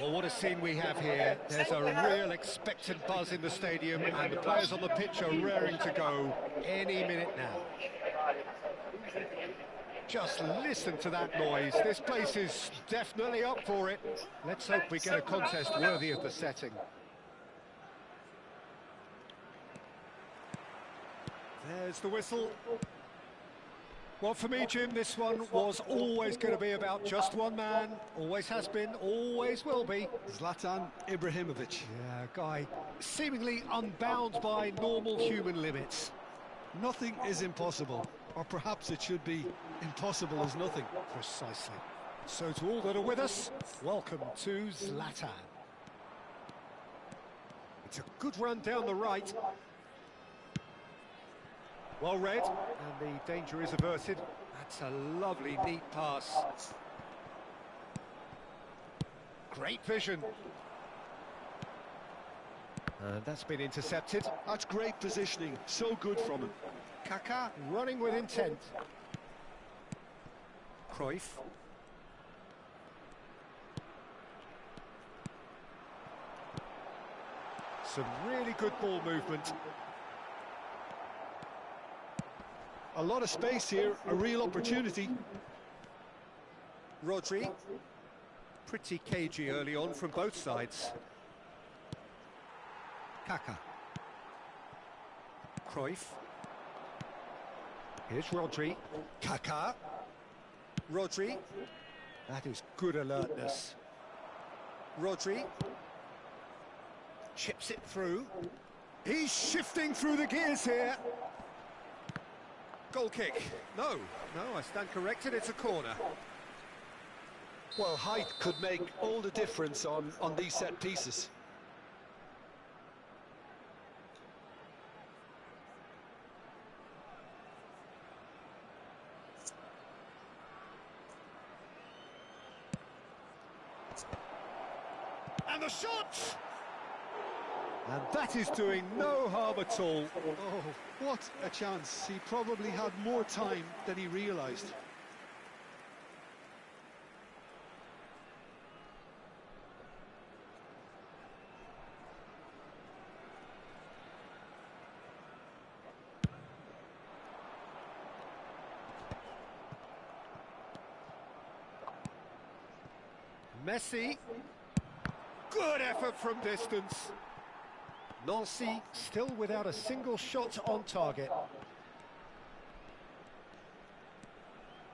Well, what a scene we have here. There's a real expectant buzz in the stadium, and the players on the pitch are raring to go any minute now. Just listen to that noise. This place is definitely up for it. Let's hope we get a contest worthy of the setting. There's the whistle. Well, for me, Jim, this one was always going to be about just one man. Always has been, always will be. Zlatan Ibrahimovic. Yeah, guy seemingly unbound by normal human limits. Nothing is impossible, or perhaps it should be impossible as nothing. Precisely. So to all that are with us, welcome to Zlatan. It's a good run down the right. Well read, and the danger is averted. That's a lovely, neat pass. Great vision. And that's been intercepted. That's great positioning, so good from him. Kaká running with intent. Cruyff. Some really good ball movement. A lot of space here, a real opportunity. Rodri. Pretty cagey early on from both sides. Kaká. Cruyff. Here's Rodri. Kaká. Rodri. That is good alertness. Rodri. Chips it through. He's shifting through the gears here. Goal kick. No, I stand corrected, it's a corner. Well, height could make all the difference on these set pieces. And the shot! And that is doing no harm at all. Oh, what a chance. He probably had more time than he realised. Messi. Good effort from distance. Nancy still without a single shot on target.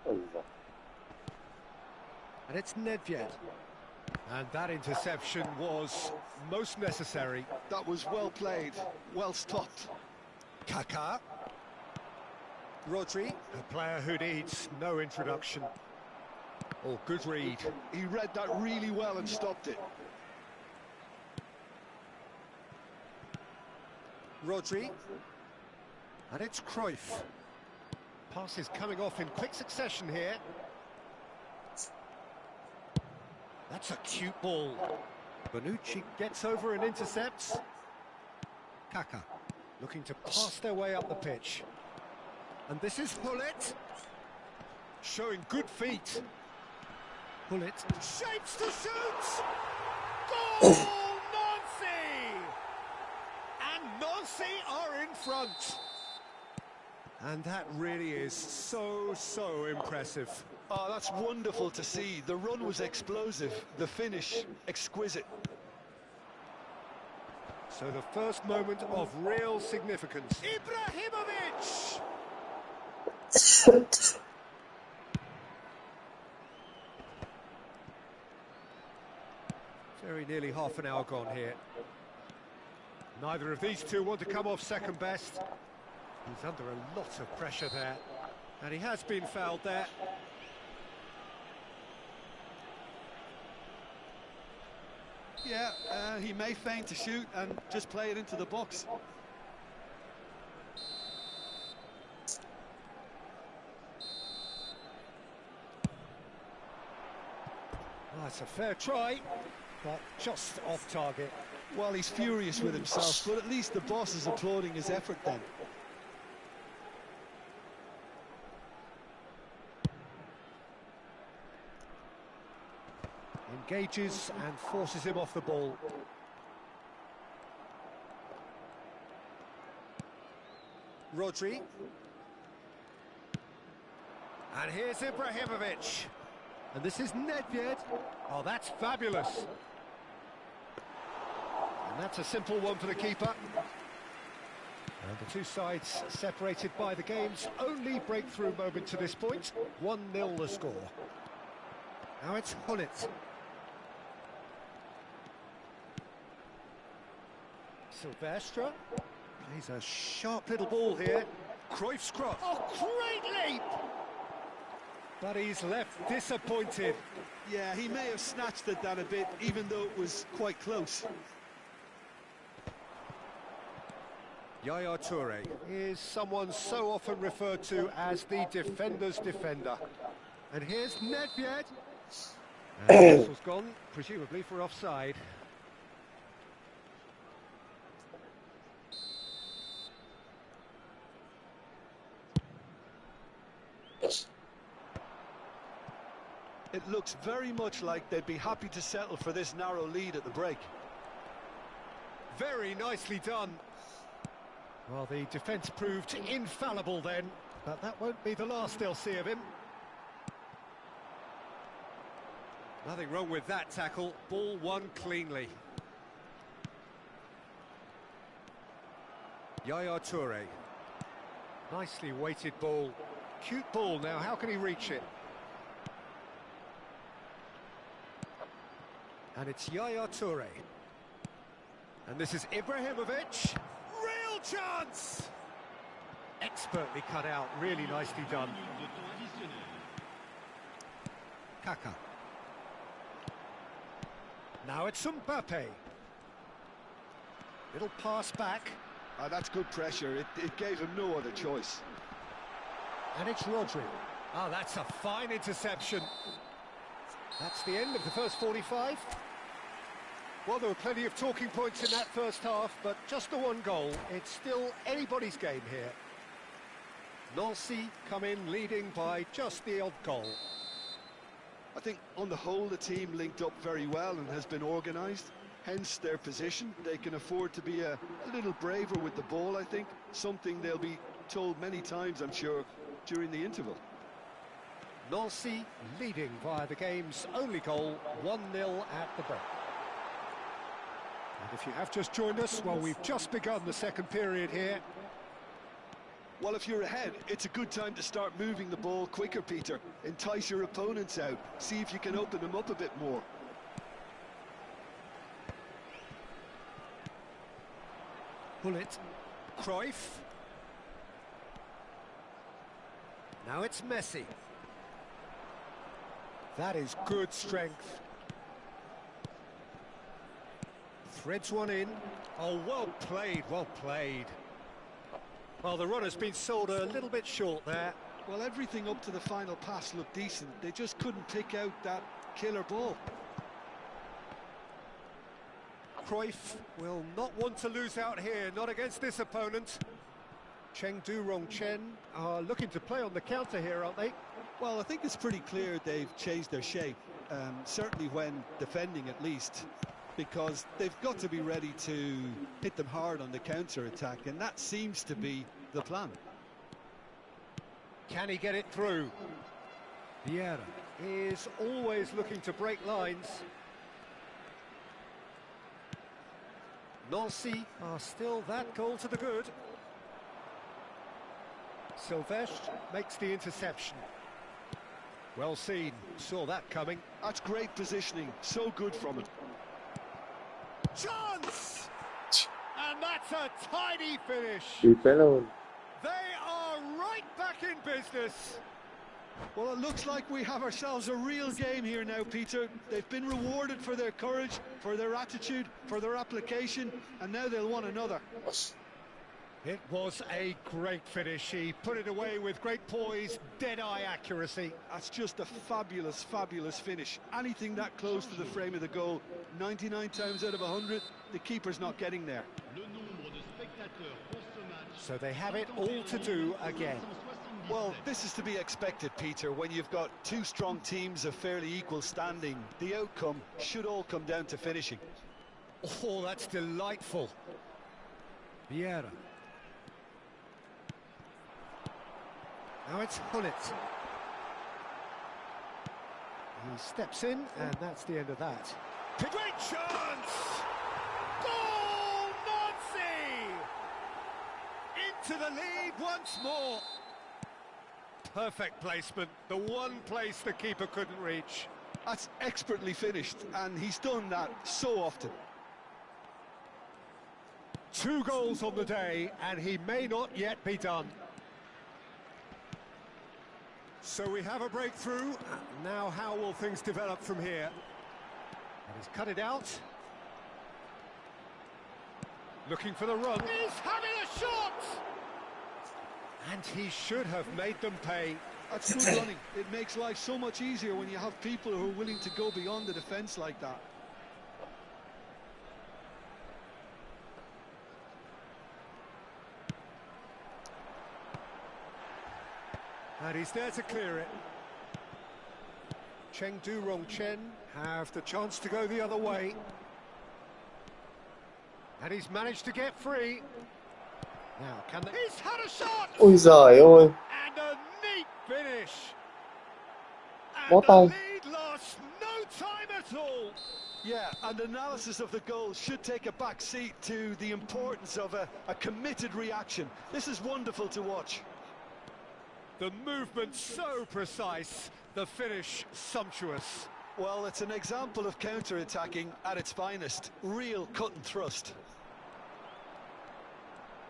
And it's Nedved. And that interception was most necessary. That was well played, well stopped. Kaká. Rodri, a player who needs no introduction. Oh, good read. He read that really well and stopped it. Rodri, and it's Cruyff. Passes coming off in quick succession here. That's a cute ball. Bonucci gets over and intercepts. Kaká looking to pass their way up the pitch. And this is Hullet, showing good feet. Hullet shapes to shoot! Goal! Nancy are in front. And that really is so impressive. Oh, that's wonderful to see. The run was explosive, the finish exquisite. So the first moment of real significance. Ibrahimovic! Very nearly half an hour gone here. Neither of these two want to come off second best. He's under a lot of pressure there. And he has been fouled there. Yeah, he may feign to shoot and just play it into the box. Oh, it's a fair try, but just off target. Well, he's furious with himself, but at least the boss is applauding his effort then. Engages and forces him off the ball. Rodri. And here's Ibrahimovic. And this is Nedved. Oh, that's fabulous. And that's a simple one for the keeper. And the two sides separated by the game's only breakthrough moment to this point. 1-0 the score. Now it's Hullet. Silvestre plays a sharp little ball here. Cruyff's cross. Oh, great leap! But he's left disappointed. Yeah, he may have snatched at that a bit, even though it was quite close. Yaya Toure is someone so often referred to as the defender's defender. And here's Nedved. And the whistle's gone, presumably for offside. It looks very much like they'd be happy to settle for this narrow lead at the break. Very nicely done. Well, the defence proved infallible then, but that won't be the last they'll see of him. Nothing wrong with that tackle. Ball won cleanly. Yaya Toure. Nicely weighted ball. Cute ball now, how can he reach it? And it's Yaya Toure. And this is Ibrahimovic. Real chance! Expertly cut out, really nicely done. Kaka. Now it's Mbappe. Little pass back. That's good pressure. It gave him no other choice. And it's Rodri. Ah, that's a fine interception. That's the end of the first 45. Well, there were plenty of talking points in that first half, but just the one goal. It's still anybody's game here. Nancy come in leading by just the odd goal. I think on the whole the team linked up very well and has been organised. Hence their position. They can afford to be a little braver with the ball, I think. Something they'll be told many times, I'm sure, during the interval. Nancy leading via the game's only goal, 1-0 at the break. And if you have just joined us, well, we've just begun the second period here. Well, if you're ahead, it's a good time to start moving the ball quicker, Peter. Entice your opponents out. See if you can open them up a bit more. Hullet. Cruyff. Now it's Messi. That is good strength. Threads one in. Oh, well played, well played. Well, the run has been sold a little bit short there. Well, everything up to the final pass looked decent. They just couldn't pick out that killer ball. Cruyff will not want to lose out here, not against this opponent. Chengdu Rongchen are looking to play on the counter here, aren't they? Well, I think it's pretty clear they've changed their shape, certainly when defending at least, because they've got to be ready to hit them hard on the counter-attack, and that seems to be the plan. Can he get it through? Vieira is always looking to break lines. Nancy are still that goal to the good. Silvestre makes the interception. Well seen, saw that coming. That's great positioning, so good from it. Chance! And that's a tidy finish. They are right back in business. Well, it looks like we have ourselves a real game here now, Peter. They've been rewarded for their courage, for their attitude, for their application, and now they'll want another. It was a great finish. He put it away with great poise, dead-eye accuracy. That's just a fabulous, fabulous finish. Anything that close to the frame of the goal, 99 times out of 100, the keeper's not getting there. So they have it all to do again. Well, this is to be expected, Peter. When you've got two strong teams of fairly equal standing, the outcome should all come down to finishing. Oh, that's delightful. Vieira. Now it's Hullet. He steps in, and that's the end of that. Great chance! Goal, Nancy! Into the lead once more. Perfect placement, the one place the keeper couldn't reach. That's expertly finished, and he's done that so often. 2 goals on the day, and he may not yet be done. So we have a breakthrough. Now how will things develop from here? And he's cut it out. Looking for the run. He's having a shot! And he should have made them pay. That's good running. It makes life so much easier when you have people who are willing to go beyond the defence like that. And he's there to clear it. Chengdu Rongchen have the chance to go the other way. And he's managed to get free. Now, can they... He's had a shot! Ôi giời ơi. And a neat finish. Bó And the tay. lead lost no time at all. Yeah, and analysis of the goal should take a back seat to the importance of a committed reaction. This is wonderful to watch. The movement so precise, the finish sumptuous. Well, it's an example of counter-attacking at its finest. Real cut and thrust.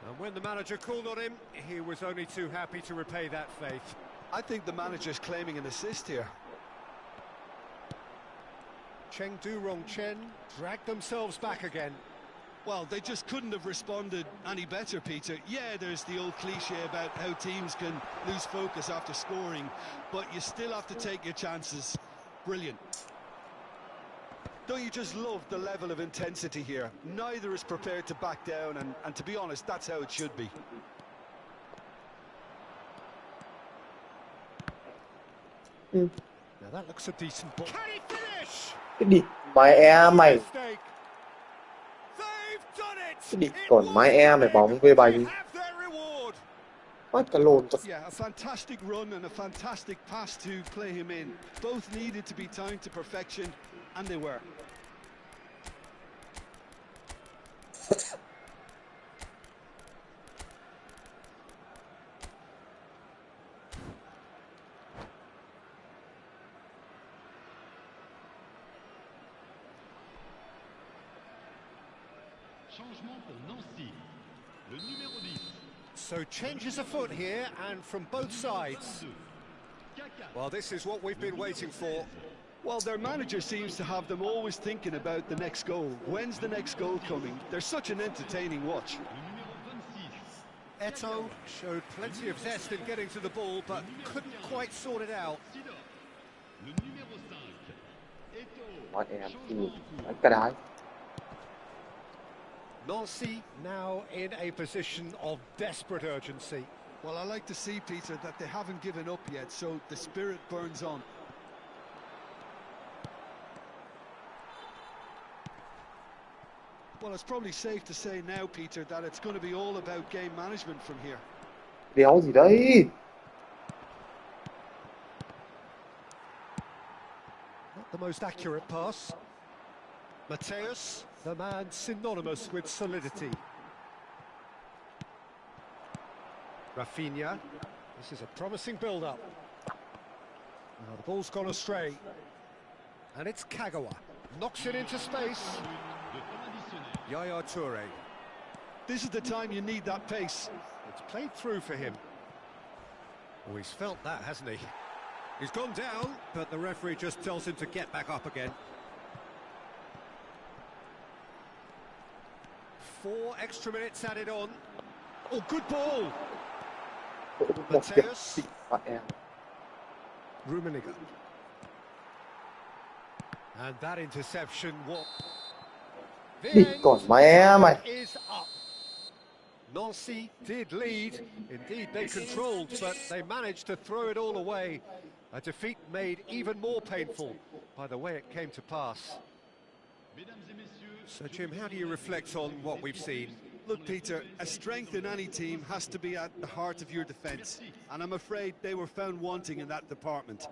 And when the manager called on him, he was only too happy to repay that faith. I think the manager's claiming an assist here. Chengdu Rongchen dragged themselves back again. Well, they just couldn't have responded any better, Peter. Yeah, there's the old cliche about how teams can lose focus after scoring, but you still have to take your chances. Brilliant. Don't you just love the level of intensity here? Neither is prepared to back down, and to be honest, that's how it should be. Now that looks a decent ball. Can he finish? Cái địt mẹ mày. Mistake. They've done it. Cái địt còn mẹ mày bóng về bánh. Have their reward. Quá cả lồn cho. Yeah, a fantastic run and a fantastic pass to play him in. Both needed to be timed to perfection, and they were. Changement pour Nancy, le numéro 10. So changes afoot here, and from both sides. Well, this is what we've been waiting for. Well, their manager seems to have them always thinking about the next goal. When's the next goal coming? They're such an entertaining watch. Eto'o showed plenty of zest in getting to the ball, but couldn't quite sort it out. Le numéro 5. Nói em thì đánh cái đái. Nancy now in a position of desperate urgency. Well, I like to see, Peter, that they haven't given up yet, so the spirit burns on. Well, it's probably safe to say now, Peter, that it's going to be all about game management from here. Đéo gì đấy. Not the most accurate pass. Mateus, the man synonymous with solidity. Rafinha, this is a promising build-up. Now the ball's gone astray. And it's Kagawa, knocks it into space. Yaya Toure. This is the time you need that pace. It's played through for him. Oh, he's felt that, hasn't he? He's gone down, but the referee just tells him to get back up again. 4 extra minutes added on. Oh, good ball! Một việc xịn bạn em. Rummenigge. And that interception, what? Địt còn mẹ mày. Is up. Nancy did lead. Indeed, they controlled, but they managed to throw it all away. A defeat made even more painful by the way it came to pass. So, Jim, how do you reflect on what we've seen? Look, Peter, a strength in any team has to be at the heart of your defence, and I'm afraid they were found wanting in that department.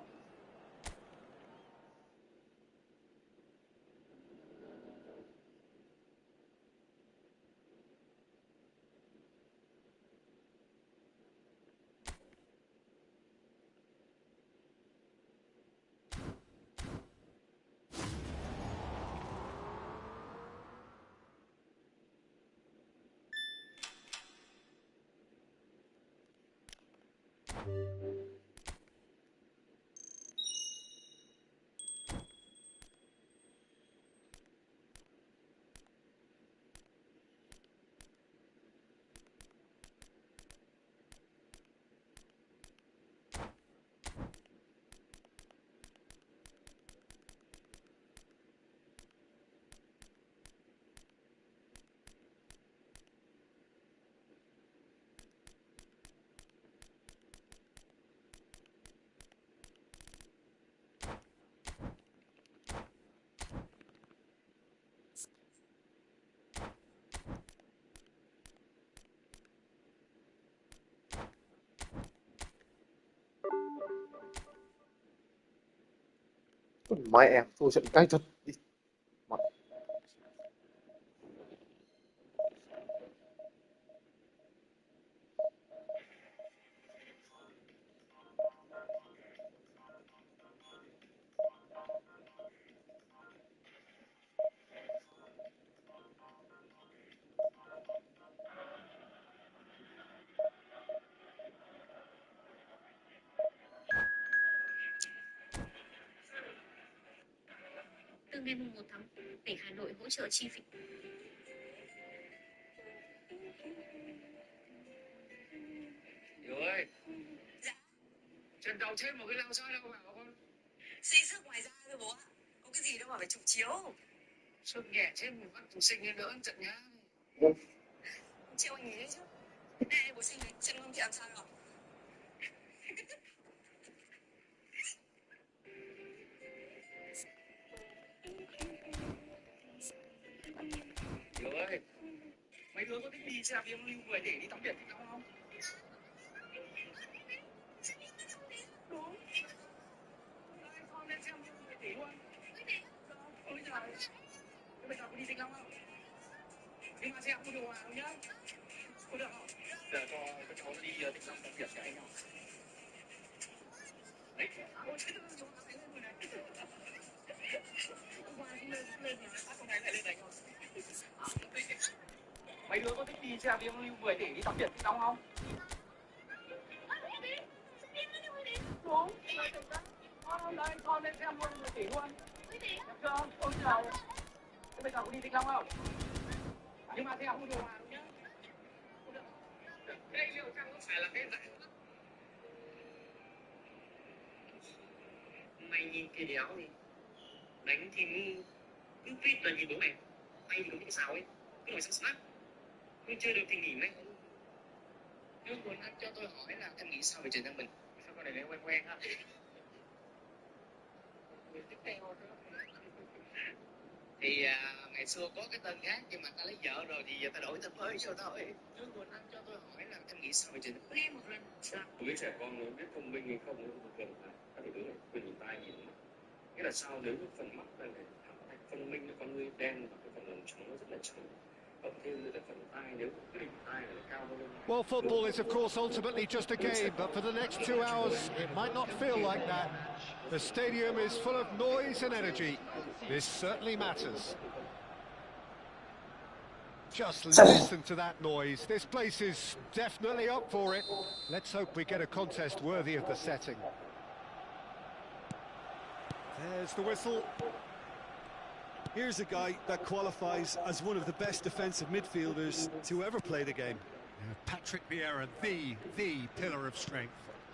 Mẹ em thua trận cay thật đi. Mẹ. Từ ngày 1 tháng 4, để Hà Nội hỗ trợ chi phí. Hiểu ơi. Dạ. Trận đầu thêm một cái lăng xoay đâu vào con. Xây sức ngoài ra thôi bố ạ. Có cái gì đâu mà phải chụp chiếu. Sức nhẹ thêm một phát phục sinh lên đỡ trận nhá. Chiều anh nghỉ đấy chứ. Này bố sinh xem không thì làm sao rồi. Hiểu ơi. Mấy đứa có thích đi xe phim lưu người để đi tắm biển với nhau không? Đúng. Đây, con lên xem lưu người để luôn. Ôi trời. Thế bây giờ có đi Vĩnh Long không? Nhưng mà xem có điều hòa không nhá? Có được không? Để cho các cháu đi Vĩnh Long tắm biển với anh không? Đấy. Ôi chết ơi, chúng ta thấy lên rồi này. Hôm qua cũng lên rồi, phát hôm nay lại lên đánh rồi. Mấy đứa có thích đi xe phim lưu người để đi tắm biển với nhau không? Đúng. Đây, con lên xem luôn người để luôn. Được chưa? Ôi trời. Thế bây giờ có đi Vĩnh Long không? Nhưng mà theo không điều hòa đúng nhá. Đây liệu rằng có phải là cái giải pháp? Mày nhìn kìa đéo gì? Đánh thì cứ vít là nhìn bố mày. Tay thì có những sao ấy. Cứ nói smart. Cứ chưa được thì nghỉ ngay. Nếu muốn anh cho tôi hỏi là em nghĩ sao về Trần Thăng Bình? Sao con này lấy quen quen ha? Tiếp theo nữa. Thì ngày xưa có cái tên khác nhưng mà ta lấy vợ rồi thì giờ ta đổi tên mới cho thôi. Nếu muốn anh cho tôi hỏi là em nghĩ sao về Trần Thăng Bình? Nghe một lần. Sao? Tôi biết trẻ con nó biết thông minh hay không nó không cần phải các thứ này quyền nhìn tai nhìn mắt. Nghĩa là sao nếu cái phần mắt này thẳng thành phân minh con người đen và cái phần lồng trắng nó rất là trắng. Well, football is, of course, ultimately just a game, but for the next 2 hours, it might not feel like that. The stadium is full of noise and energy. This certainly matters. Just listen to that noise. This place is definitely up for it. Let's hope we get a contest worthy of the setting. There's the whistle. Here's a guy that qualifies as one of the best defensive midfielders to ever play the game. Patrick Vieira, the pillar of strength.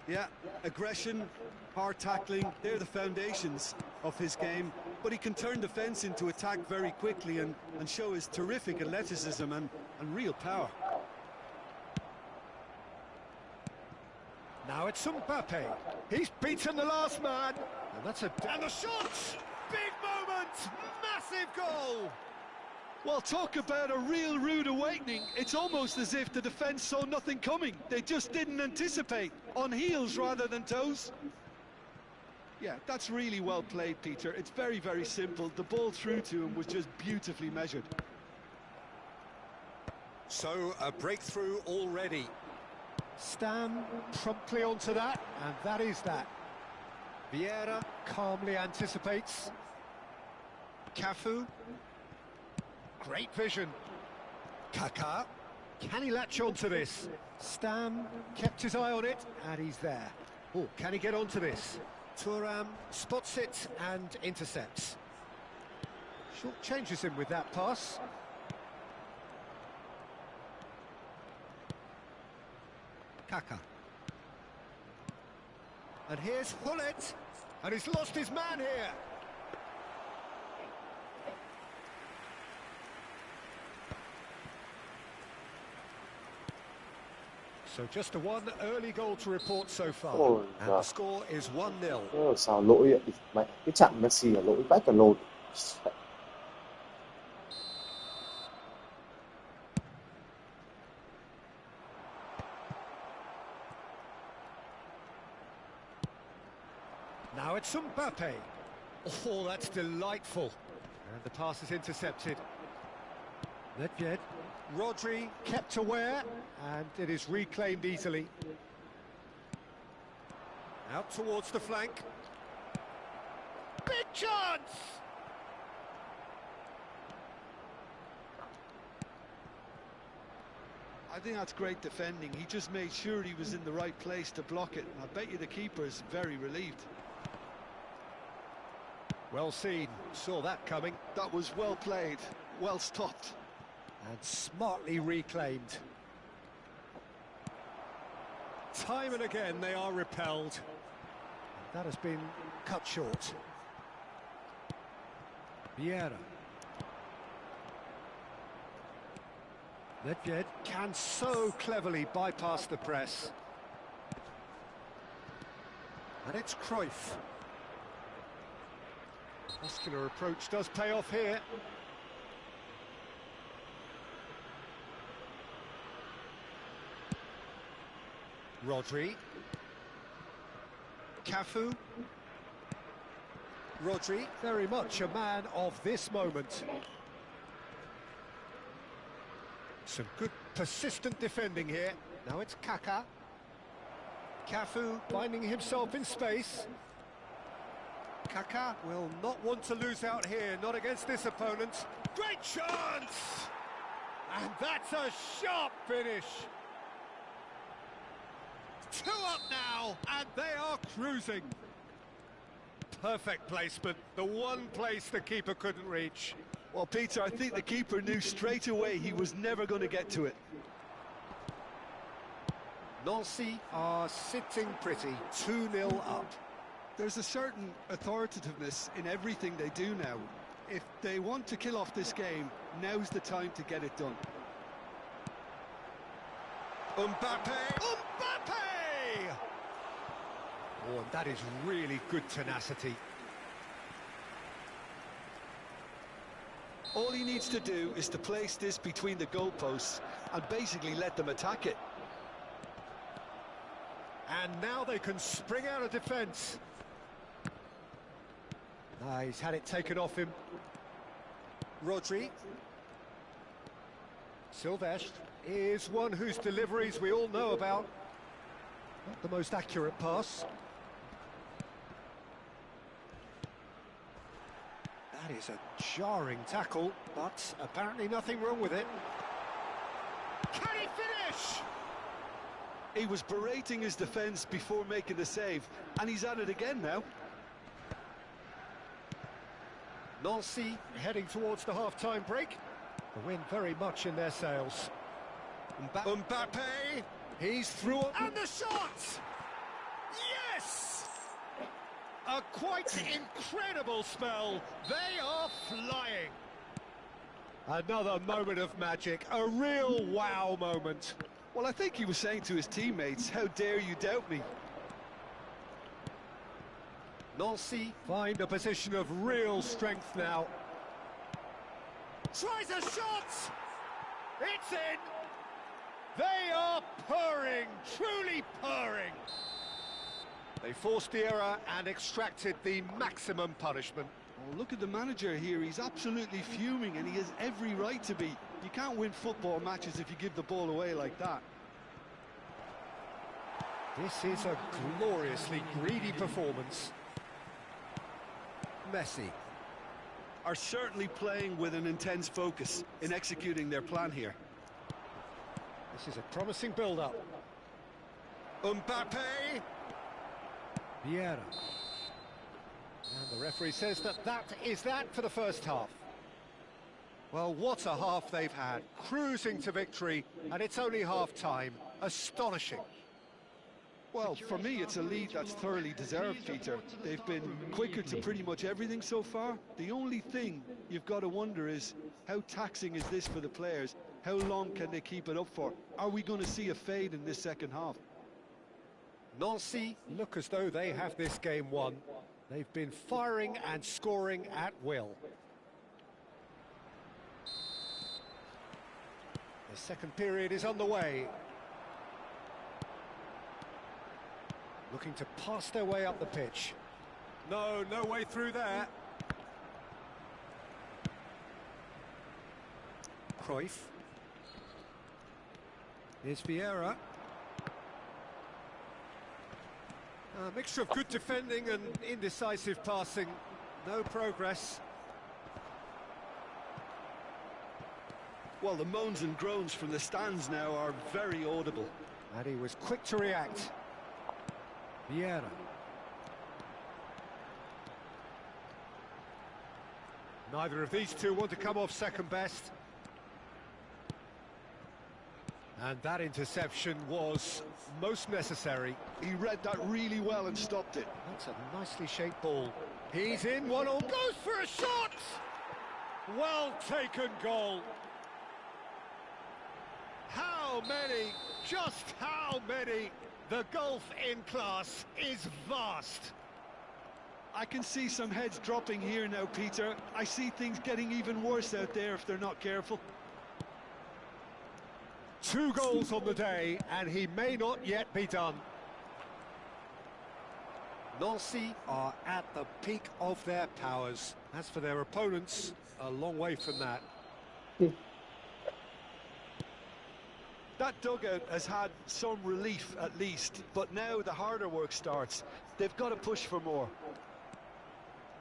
Yeah, aggression, hard tackling, they're the foundations of his game. But he can turn defence into attack very quickly and show his terrific athleticism and real power. Now it's Mbappe. He's beaten the last man. And that's and the shot! Big moment! Massive goal! Well, talk about a real rude awakening. It's almost as if the defence saw nothing coming. They just didn't anticipate. On heels rather than toes. Yeah, that's really well played, Peter. It's very, very simple. The ball through to him was just beautifully measured. So, a breakthrough already. Stam promptly onto that, and that is that. Vieira calmly anticipates. Cafu. Great vision. Kaká. Can he latch onto this? Stam kept his eye on it, and he's there. Oh, can he get onto this? Thuram spots it and intercepts. Short changes him with that pass. Kaká. And here's Hullet, and he's lost his man here. So just a one early goal to report so far. Ôi And giời. the score is 1-0. Sao lỗi ạ? Mày, cái chạm Messi là lỗi vãi cả lồn. Now it's Mbappe. Oh, that's delightful. And the pass is intercepted. Nedved. Rodri kept aware, and it is reclaimed easily. Out towards the flank. Big chance! I think that's great defending. He just made sure he was in the right place to block it. And I bet you the keeper's very relieved. Well seen, saw that coming. That was well played, well stopped. And smartly reclaimed. Time and again they are repelled. That has been cut short. Vieira. Nedved can so cleverly bypass the press. And it's Cruyff. Muscular approach does pay off here. Rodri. Cafu. Rodri, very much a man of this moment. Some good persistent defending here. Now it's Kaká. Cafu finding himself in space. Kaká will not want to lose out here, not against this opponent. Great chance! And that's a sharp finish. 2 up now, and they are cruising. Perfect placement, the one place the keeper couldn't reach. Well, Peter, I think the keeper knew straight away he was never going to get to it. Nancy are sitting pretty, 2-0 up. There's a certain authoritativeness in everything they do now. If they want to kill off this game, now's the time to get it done. Mbappe! Mbappe! Oh, and that is really good tenacity. All he needs to do is to place this between the goalposts and basically let them attack it. And now they can spring out of defence. He's had it taken off him. Rodri. Silvestre is one whose deliveries we all know about. Not the most accurate pass. That is a jarring tackle, but apparently nothing wrong with it. Can he finish? He was berating his defence before making the save, and he's at it again now. Nancy heading towards the half-time break. The wind very much in their sails. Mbappe, he's through, and the shot! Yes! A quite incredible spell. They are flying. Another moment of magic, a real wow moment. Well, I think he was saying to his teammates, how dare you doubt me? Nancy find a position of real strength now. Tries a shot! It's in! They are purring, truly purring. They forced the error and extracted the maximum punishment. Oh, look at the manager here. He's absolutely fuming, and he has every right to be. You can't win football matches if you give the ball away like that. This is a gloriously greedy performance. Messi. Are certainly playing with an intense focus in executing their plan here. This is a promising build-up. Mbappe. Vieira. And the referee says that is that for the first half. Well, what a half they've had. Cruising to victory, and it's only half-time. Astonishing. Well, for me, it's a lead that's thoroughly deserved, Peter. They've been quicker to pretty much everything so far. The only thing you've got to wonder is, how taxing is this for the players? How long can they keep it up for? Are we going to see a fade in this second half? Nancy look as though they have this game won. They've been firing and scoring at will. The second period is underway. Looking to pass their way up the pitch. No way through there. Cruyff. Here's Vieira. A mixture of good defending and indecisive passing. No progress. Well, the moans and groans from the stands now are very audible. And he was quick to react. Vieira. Neither of these two want to come off second best. And that interception was most necessary. He read that really well and stopped it. That's a nicely shaped ball. He's in, one on, goes for a shot! Well taken goal. How many, just how many? The gulf in class is vast. I can see some heads dropping here now, Peter. I see things getting even worse out there if they're not careful. 2 goals on the day, and he may not yet be done. Nancy are at the peak of their powers. As for their opponents, a long way from that. That dugout has had some relief at least, but now the harder work starts. They've got to push for more.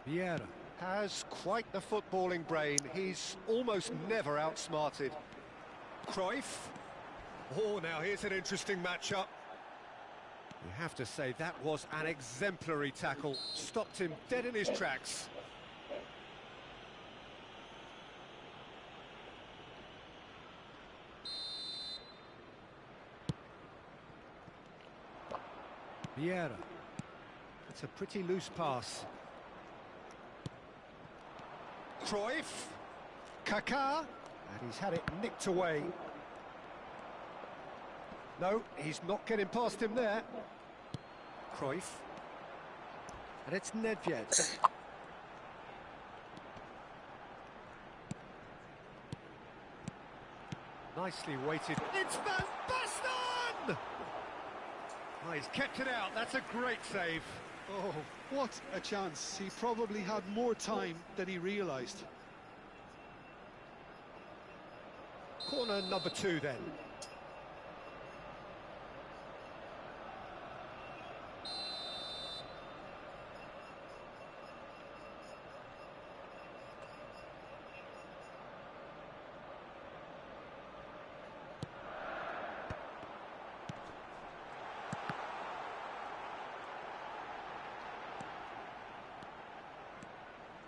Vieira has quite the footballing brain. He's almost never outsmarted. Cruyff. Oh, now here's an interesting matchup. You have to say that was an exemplary tackle. Stopped him dead in his tracks. Vieira. It's a pretty loose pass. Cruyff. Kaká. And he's had it nicked away. No, he's not getting past him there. Cruyff. And it's Nedved. Nicely weighted. It's Van Basten! Oh, he's kept it out. That's a great save. Oh, what a chance. He probably had more time than he realised. Corner number 2 then.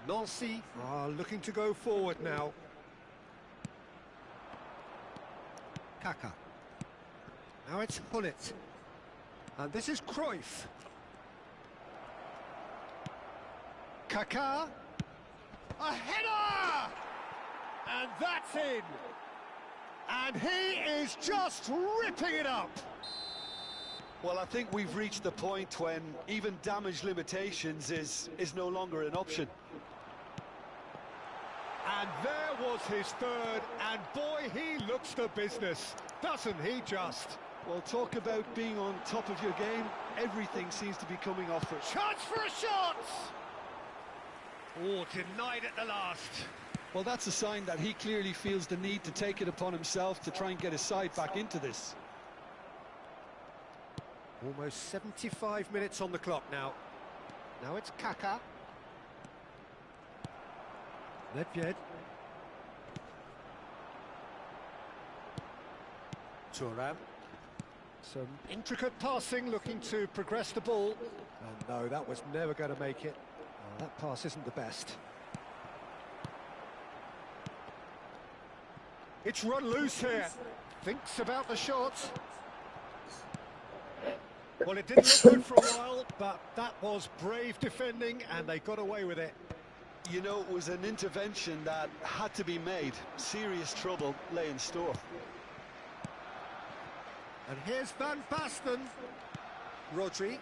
Nancy are looking to go forward now. Kaká. Now it's Hullet. And this is Cruyff. Kaká. A header! And that's in. And he is just ripping it up. Well, I think we've reached the point when even damage limitations is no longer an option. And there was his third, and boy, he looks the business, doesn't he just? Well, talk about being on top of your game. Everything seems to be coming off it. Chance for a shot! Oh, denied at the last. Well, that's a sign that he clearly feels the need to take it upon himself to try and get his side back into this. Almost 75 minutes on the clock now. Now it's Kaka. Nedved. Thuram. Some intricate passing, looking to progress the ball. And no, that was never going to make it. Oh, that pass isn't the best. It's run loose here. Thinks about the shot. Well, it didn't look good for a while, but that was brave defending, and they got away with it. You know, it was an intervention that had to be made. Serious trouble lay in store. And here's Van Basten. Rodri.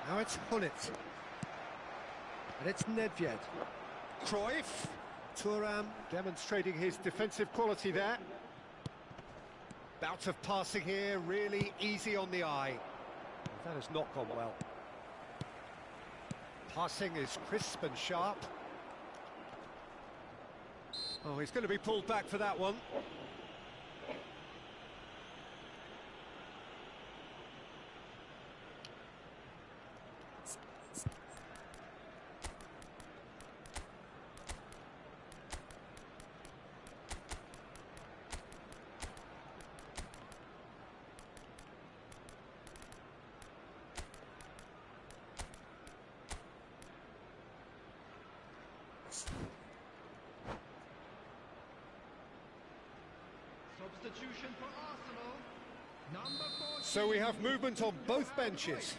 Now it's Hullet. And it's Nedved. Cruyff. Thuram demonstrating his defensive quality there. Bout of passing here, really easy on the eye. That has not gone well. Passing is crisp and sharp. Oh, he's going to be pulled back for that one. Substitution for Arsenal. Number 14. So we have movement on both benches.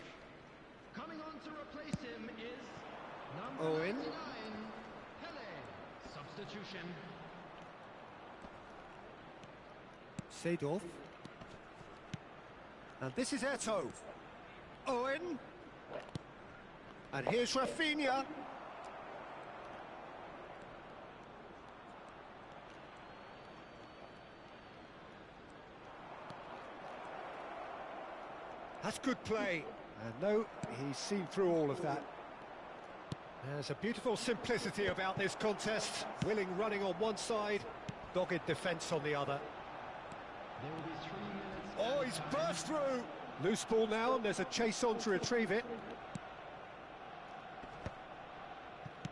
Coming on to replace him is number Owen. 99, Pele. Substitution. Seedorf. And this is Eto'o. Owen. And here's Rafinha. That's good play. And no, he's seen through all of that. There's a beautiful simplicity about this contest. Willing running on one side, dogged defence on the other. There will be 3 minutes. Oh, he's burst through. Loose ball now, and there's a chase on to retrieve it.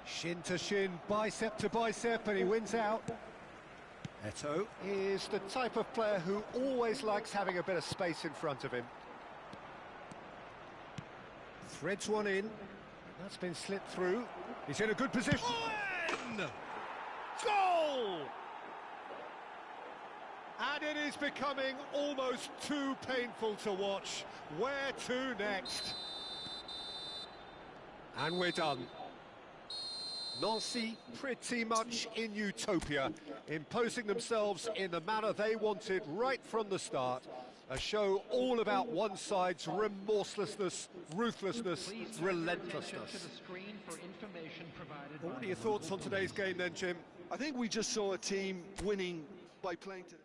Shin to shin, bicep to bicep, and he wins out. Eto'o is the type of player who always likes having a bit of space in front of him. Threads one in. That's been slipped through. He's in a good position. Owen! Goal! And it is becoming almost too painful to watch. Where to next? And we're done. Nancy pretty much in utopia, imposing themselves in the manner they wanted right from the start. A show all about one side's remorselessness, ruthlessness, relentlessness. What are your thoughts on today's game then, Jim? I think we just saw a team winning by playing to...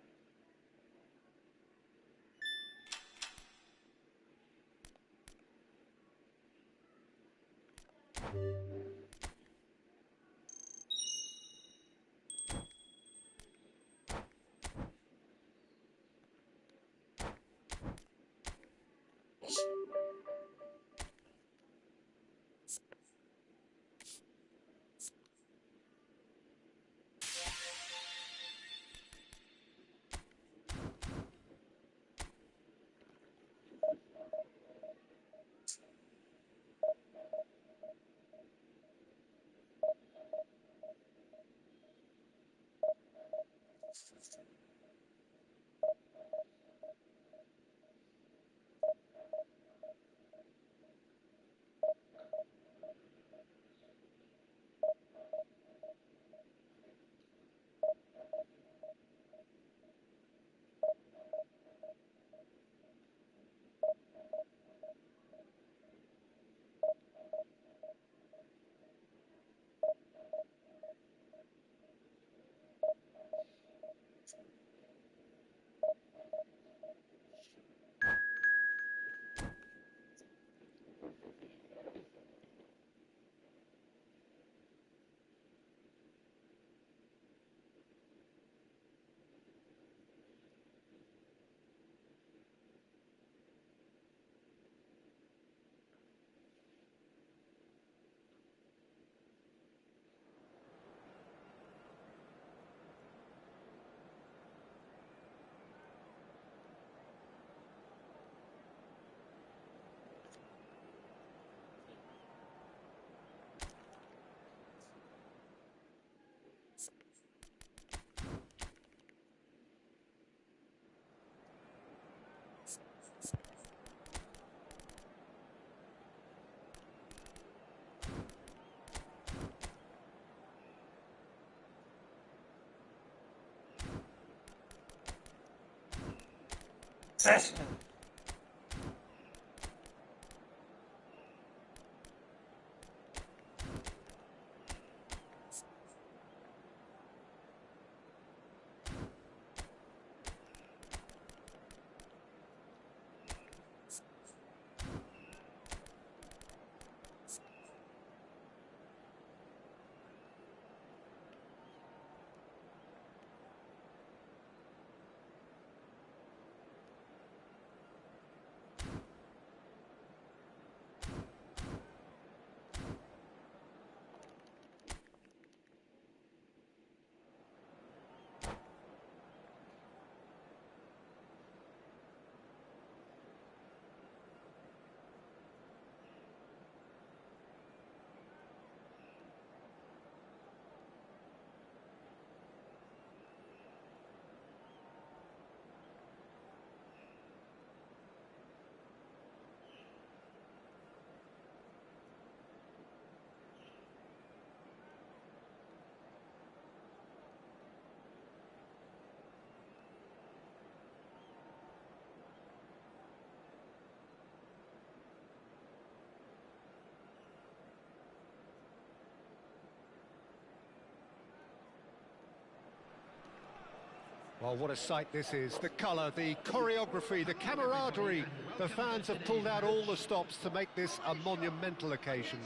Well, what a sight this is. The colour, the choreography, the camaraderie. The fans have pulled out all the stops to make this a monumental occasion.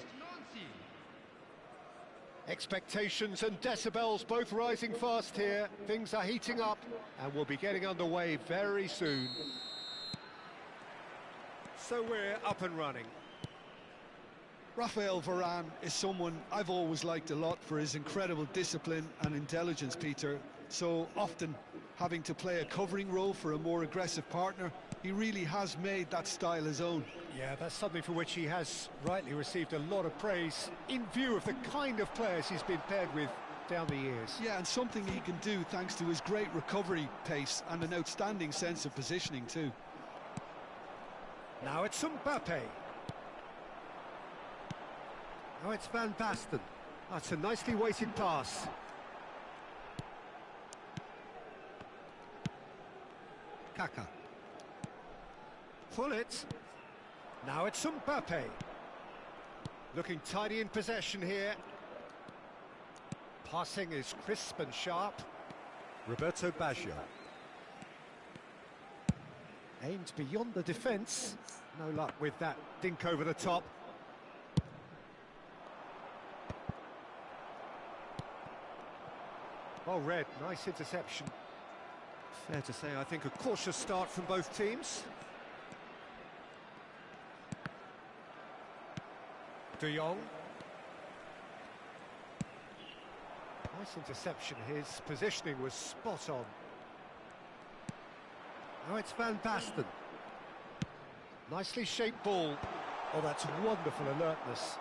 Expectations and decibels both rising fast here. Things are heating up and we'll be getting underway very soon. So we're up and running. Raphael Varane is someone I've always liked a lot for his incredible discipline and intelligence, Peter. So often having to play a covering role for a more aggressive partner, he really has made that style his own. Yeah, that's something for which he has rightly received a lot of praise in view of the kind of players he's been paired with down the years. Yeah, and something he can do thanks to his great recovery pace and an outstanding sense of positioning too. Now it's Mbappe. Now it's Van Basten. That's a nicely weighted pass. Kaka. Fullet. Now it's Mbappe. Looking tidy in possession here. Passing is crisp and sharp. Roberto Baggio. Aimed beyond the defence. No luck with that dink over the top. Well read, nice interception. Fair to say, I think, a cautious start from both teams. De Jong. Nice interception, his positioning was spot on. Now it's Van Basten. Nicely shaped ball. Oh, that's wonderful alertness.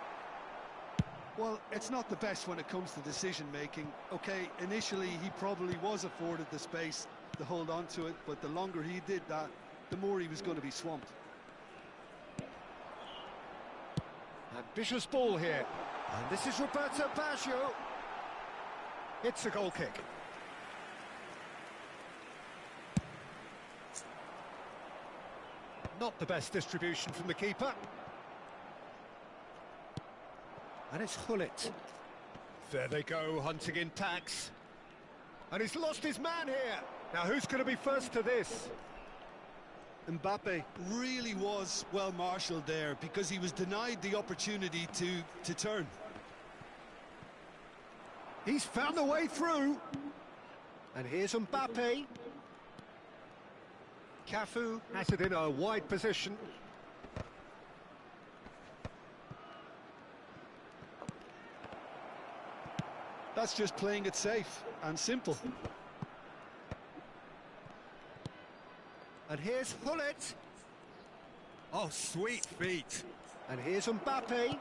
Well, it's not the best when it comes to decision-making. OK, initially he probably was afforded the space to hold on to it, but the longer he did that, the more he was going to be swamped. Ambitious ball here. And this is Roberto Baggio. It's a goal kick. Not the best distribution from the keeper. And it's Hullet. There they go, hunting in packs. And he's lost his man here. Now, who's going to be first to this? Mbappe really was well marshalled there because he was denied the opportunity to turn. He's found a way through. And here's Mbappe. Cafu has it in a wide position. That's just playing it safe and simple. And here's Hullet. Oh, sweet feet. And here's Mbappe.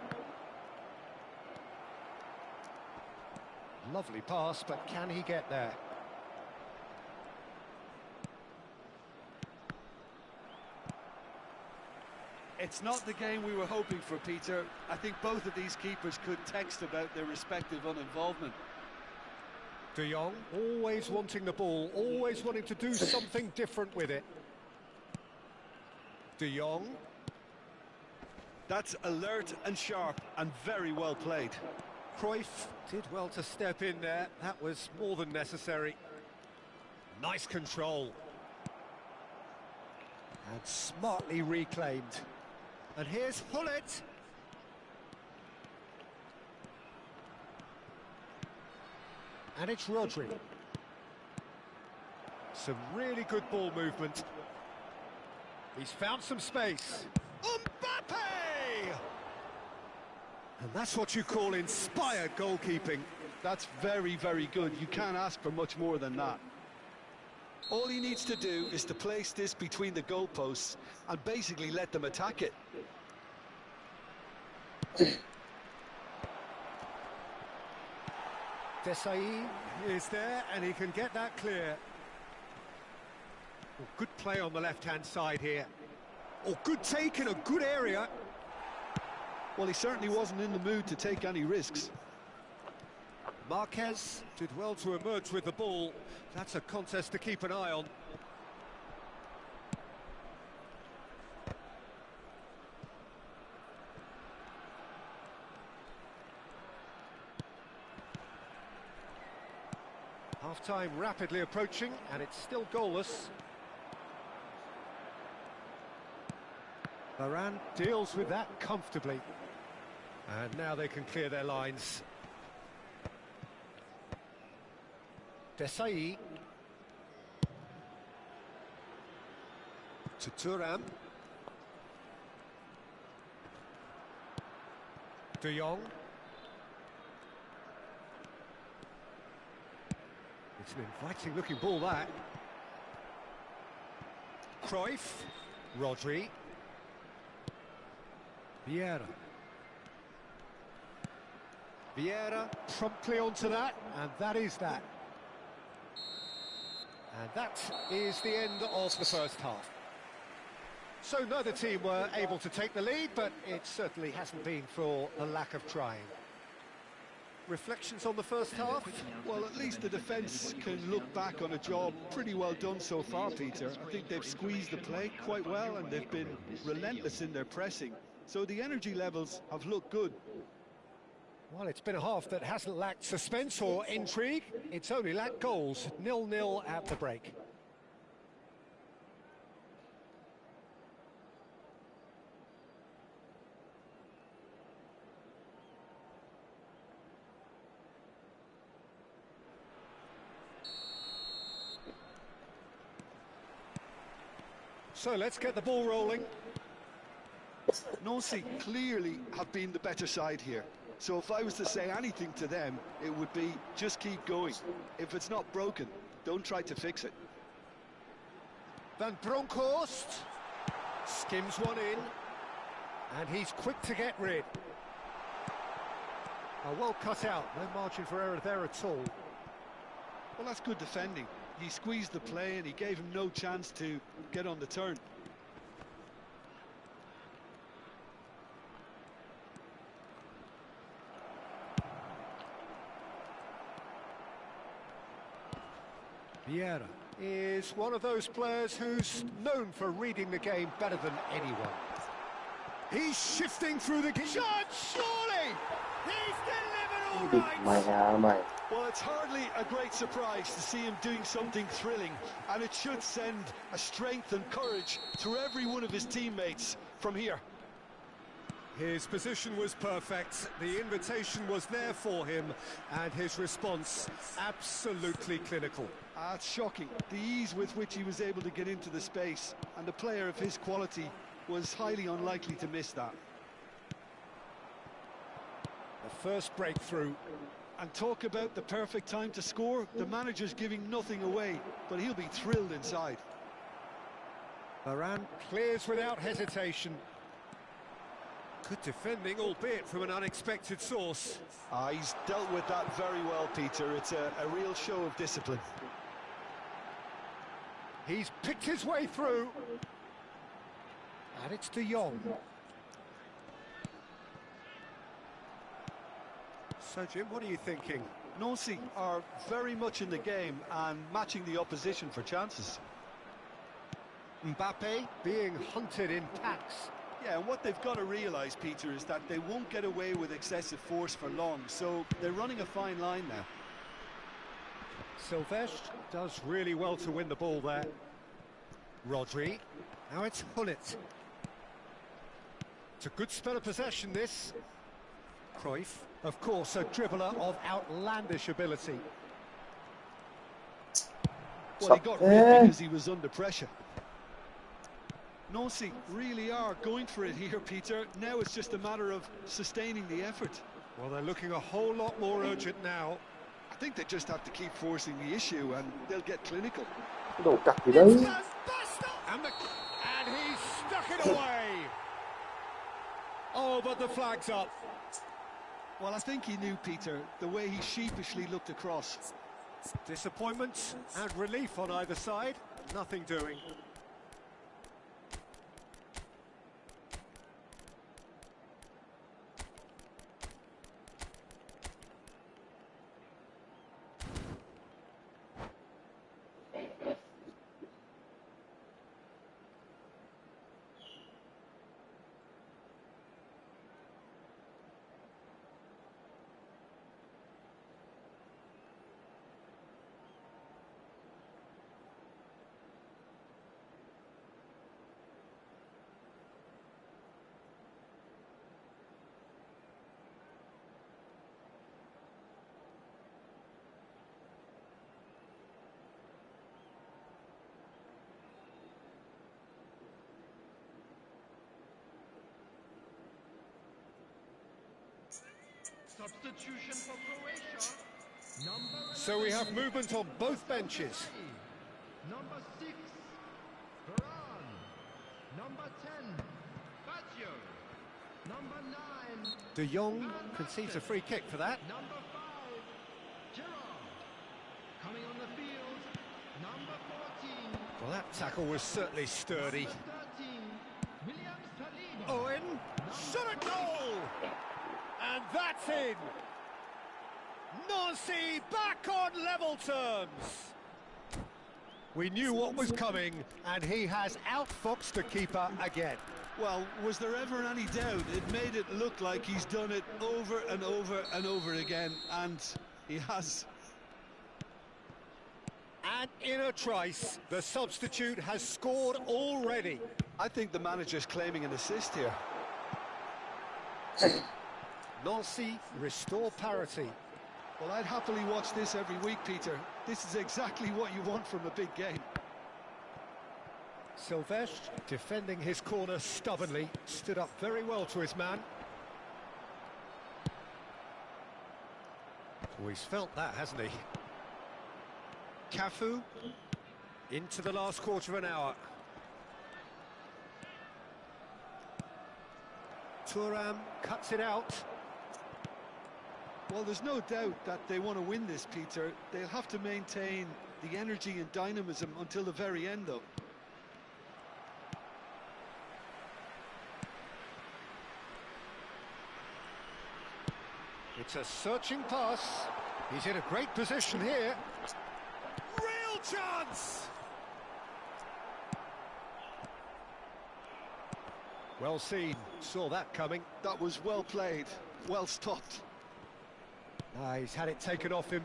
Lovely pass, but can he get there? It's not the game we were hoping for, Peter. I think both of these keepers could text about their respective uninvolvement. De Jong, always wanting the ball, always wanting to do something different with it. De Jong. That's alert and sharp and very well played. Cruyff did well to step in there. That was more than necessary. Nice control. And smartly reclaimed. And here's Hullet. And it's Rodri. Some really good ball movement. He's found some space. Mbappe! And that's what you call inspired goalkeeping. That's very, very good. You can't ask for much more than that. All he needs to do is to place this between the goalposts and basically let them attack it. Desai is there and he can get that clear. Oh, good play on the left-hand side here. Oh, good take in a good area. Well, he certainly wasn't in the mood to take any risks. Marquez did well to emerge with the ball. That's a contest to keep an eye on. Half-time rapidly approaching, and it's still goalless. Varane deals with that comfortably. And now they can clear their lines. Desai. To Thuram. De Jong. It's an inviting looking ball, that. Cruyff. Rodri. Vieira. Vieira promptly onto that, and that is that. And that is the end of the first half. So neither team were able to take the lead, but it certainly hasn't been for the lack of trying. Reflections on the first half? Well, at least the defence can look back on a job pretty well done so far, Peter. I think they've squeezed the play quite well and they've been relentless in their pressing. So the energy levels have looked good. Well, it's been a half that hasn't lacked suspense or intrigue. It's only lacked goals. 0-0 at the break. So let's get the ball rolling. Nancy clearly have been the better side here. So if I was to say anything to them, it would be just keep going. If it's not broken, don't try to fix it. Van Bronckhorst skims one in, and he's quick to get rid. Well cut out, no margin for error there at all. Well, that's good defending. He squeezed the play and he gave him no chance to get on the turn. Vieira is one of those players who's known for reading the game better than anyone. He's shifting through the shot, surely! He's delivered all right! Well, it's hardly a great surprise to see him doing something thrilling, and it should send a strength and courage through every one of his teammates from here. His position was perfect, the invitation was there for him, and his response absolutely clinical. It's shocking, the ease with which he was able to get into the space, and a player of his quality was highly unlikely to miss that. The first breakthrough. And talk about the perfect time to score. The manager's giving nothing away, but he'll be thrilled inside. Varane clears without hesitation. Good defending, albeit from an unexpected source. He's dealt with that very well, Peter. It's a real show of discipline. He's picked his way through. And it's De Jong. So, Jim, what are you thinking? Nancy are very much in the game and matching the opposition for chances. Mbappe being hunted in packs. Yeah, and what they've got to realise, Peter, is that they won't get away with excessive force for long, so they're running a fine line now. Silvestre does really well to win the ball there. Rodri, now it's Hullet. It's a good spell of possession, this. Cruyff, of course, a dribbler of outlandish ability. Well, he got rid because he was under pressure. Nancy really are going for it here, Peter. Now it's just a matter of sustaining the effort. Well, they're looking a whole lot more urgent now. I think they just have to keep forcing the issue and they'll get clinical. Cái đồ cặc gì đấy. And he's stuck it away. Oh, but the flag's up. Well, I think he knew, Peter, the way he sheepishly looked across. Disappointment and relief on either side. Nothing doing. Substitution for Croatia. So we have movement on both benches. Number 6, Varane. Number 10, Fazio. Number 9, De Jong conceives a free kick for that. number 5, Gerrard. Coming on the field, number 14, Well, that tackle was certainly sturdy. number 13, William Saliba. Owen, shot a goal! And that's in! Nancy back on level terms! We knew what was coming, and he has outfoxed the keeper again. Well, was there ever any doubt? It made it look like he's done it over and over and over again, and he has. And in a trice, the substitute has scored already. I think the manager's claiming an assist here. Nancy restore parity. Well, I'd happily watch this every week, Peter. This is exactly what you want from a big game. Silvestre, defending his corner stubbornly, stood up very well to his man. Oh, he's felt that, hasn't he? Cafu, into the last quarter of an hour. Thuram cuts it out. Well, there's no doubt that they want to win this, Peter. They'll have to maintain the energy and dynamism until the very end, though. It's a searching pass. He's in a great position here. Real chance! Well seen, saw that coming. That was well played, well stopped. He's had it taken off him.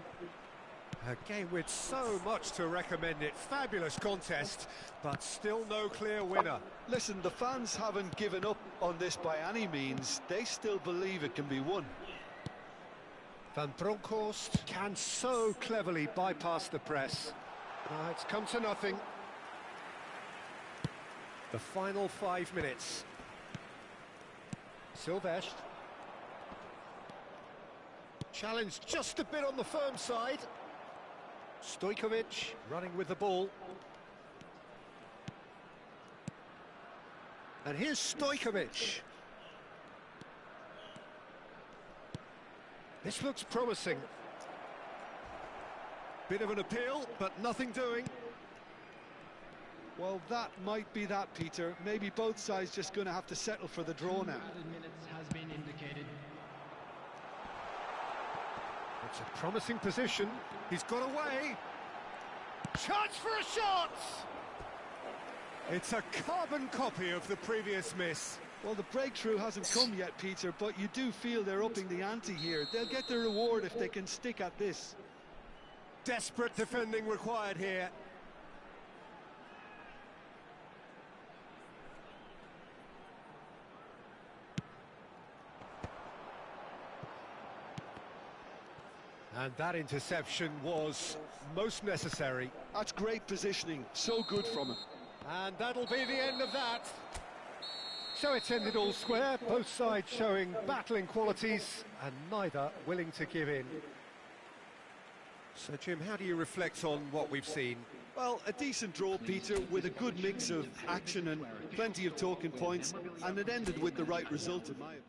A game with so much to recommend it. Fabulous contest, but still no clear winner. Listen, the fans haven't given up on this by any means. They still believe it can be won. Van Bronckhorst can so cleverly bypass the press. It's come to nothing. The final 5 minutes. Silvestre. Challenged just a bit on the firm side. Stojkovic running with the ball. And here's Stojkovic. This looks promising. Bit of an appeal, but nothing doing. Well, that might be that, Peter. Maybe both sides just going to have to settle for the draw now. Added minutes has been indicated. It's a promising position. He's got away. Chance for a shot! It's a carbon copy of the previous miss. Well, the breakthrough hasn't come yet, Peter, but you do feel they're upping the ante here. They'll get their reward if they can stick at this. Desperate defending required here. And that interception was most necessary. That's great positioning, so good from him. And that'll be the end of that. So it's ended all square, both sides showing battling qualities and neither willing to give in. So Jim, how do you reflect on what we've seen? Well, a decent draw, Peter, with a good mix of action and plenty of talking points, and it ended with the right result in my opinion.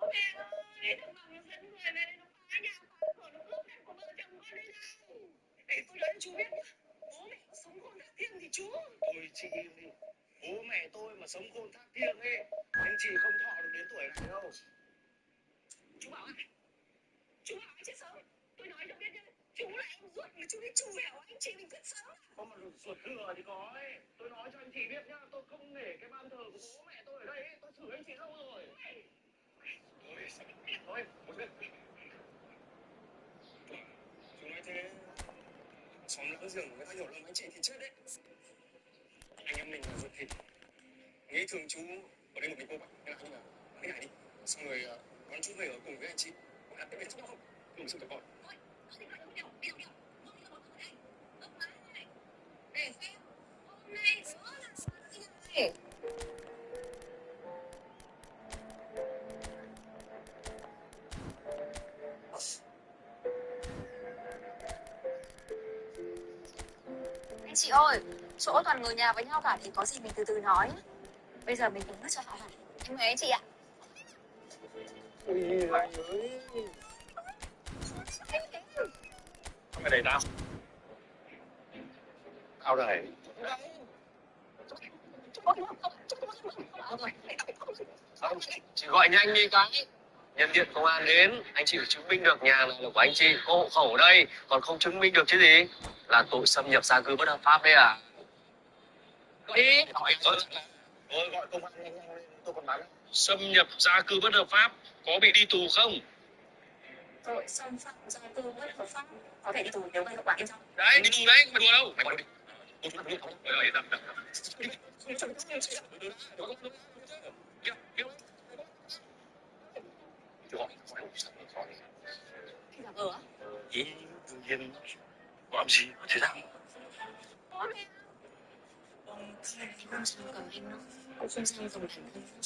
Bố mẹ ơi, thằng Bằng nó dẫn người về đây, nó phá nhà phá cửa, nó cướp đẹp của vợ chồng con đây này. Để tôi nói cho chú biết nhá, bố mẹ có sống khôn thác thiêng thì chú. Thôi chị im đi. Bố mẹ tôi mà sống khôn thác thiêng ấy, anh chị không thọ được đến tuổi này đâu. Chú bảo ai? Chú bảo ai chết sớm? Tôi nói cho biết nhá, chú là em ruột mà chú đi trù hẻo anh chị mình chết sớm. Không mà ruột thừa thì có ấy. Tôi nói cho anh chị biết nhá, tôi không để cái ban thờ của bố mẹ tôi ở đây ấy. Tôi xử anh chị lâu rồi. Thôi, một bên. Chú nói thế, xóm láng giềng người ta hiểu lầm anh chị thì chết đấy. Anh em mình là ruột thịt. Nghĩ thường chú ở đây một mình cô bạn, hay là như nào? Thế này đi, xong rồi đón chú về ở cùng với anh chị. Có đặt cái bên giúp nhau không? Cùng sự tập bọn. Thôi, nó thì nói không hiểu, biết không hiểu. Không đi một ở đây. Ốc má này. Để xem, hôm nay nữa là sao thế này? Anh chị ơi, chỗ toàn người nhà với nhau cả thì có gì mình từ từ nói. Bây giờ mình đứng nước cho họ hẳn. Em mời anh chị ạ. Ui, anh ơi. Không phải đẩy tao. Tao đẩy. Không, chị gọi nhanh đi cái. Nhân viên công an đến, anh chị phải chứng minh được nhà này là của anh chị, có hộ khẩu ở đây, còn không chứng minh được chứ gì? Là tội xâm nhập gia cư bất hợp pháp đấy à? Gọi đi. Gọi công an nhanh nhanh lên, tôi còn bắn. Xâm nhập gia cư bất hợp pháp, có bị đi tù không? Tội xâm phạm gia cư bất hợp pháp có thể đi tù nếu gây hậu quả nghiêm trọng. Đấy, đi tù đấy, không phải đùa đâu. Mày gọi đi. Tôi chúng ta không biết. Rồi, đập. Giả vờ á? Ý, tự nhiên, có làm gì, có thế nào? Bố mẹ. Không sao cầm anh đâu. Cũng không sao cầm bản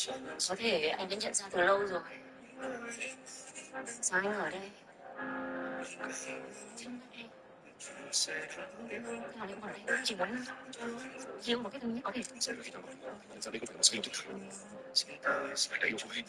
thân. Có thể anh đã nhận ra từ lâu rồi. Sao anh ở đây? Trong đây. Nào nếu còn đây, chỉ muốn yêu một cái thứ nhất có thể. Giờ đây có phải một sự linh thực. Phải đầy chú ý.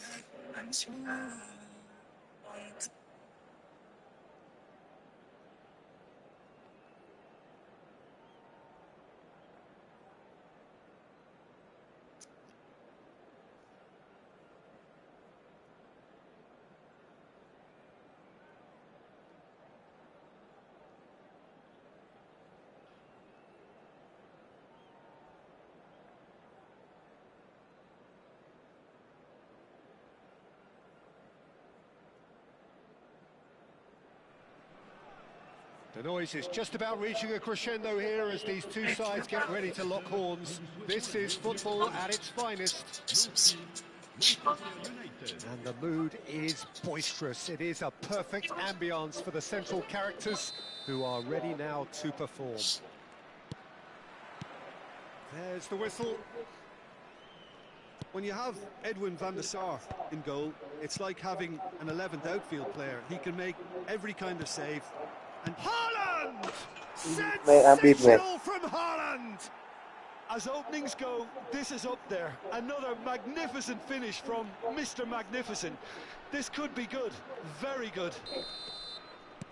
The noise is just about reaching a crescendo here as these two sides get ready to lock horns. This is football at its finest. And the mood is boisterous. It is a perfect ambience for the central characters who are ready now to perform. There's the whistle. When you have Edwin van der Sar in goal, it's like having an 11th outfield player. He can make every kind of save. And Haaland! ไม่อาบิดไง Sensational from Haaland! as openings go, this is up there. Another magnificent finish from Mr. Magnificent. This could be good, very good.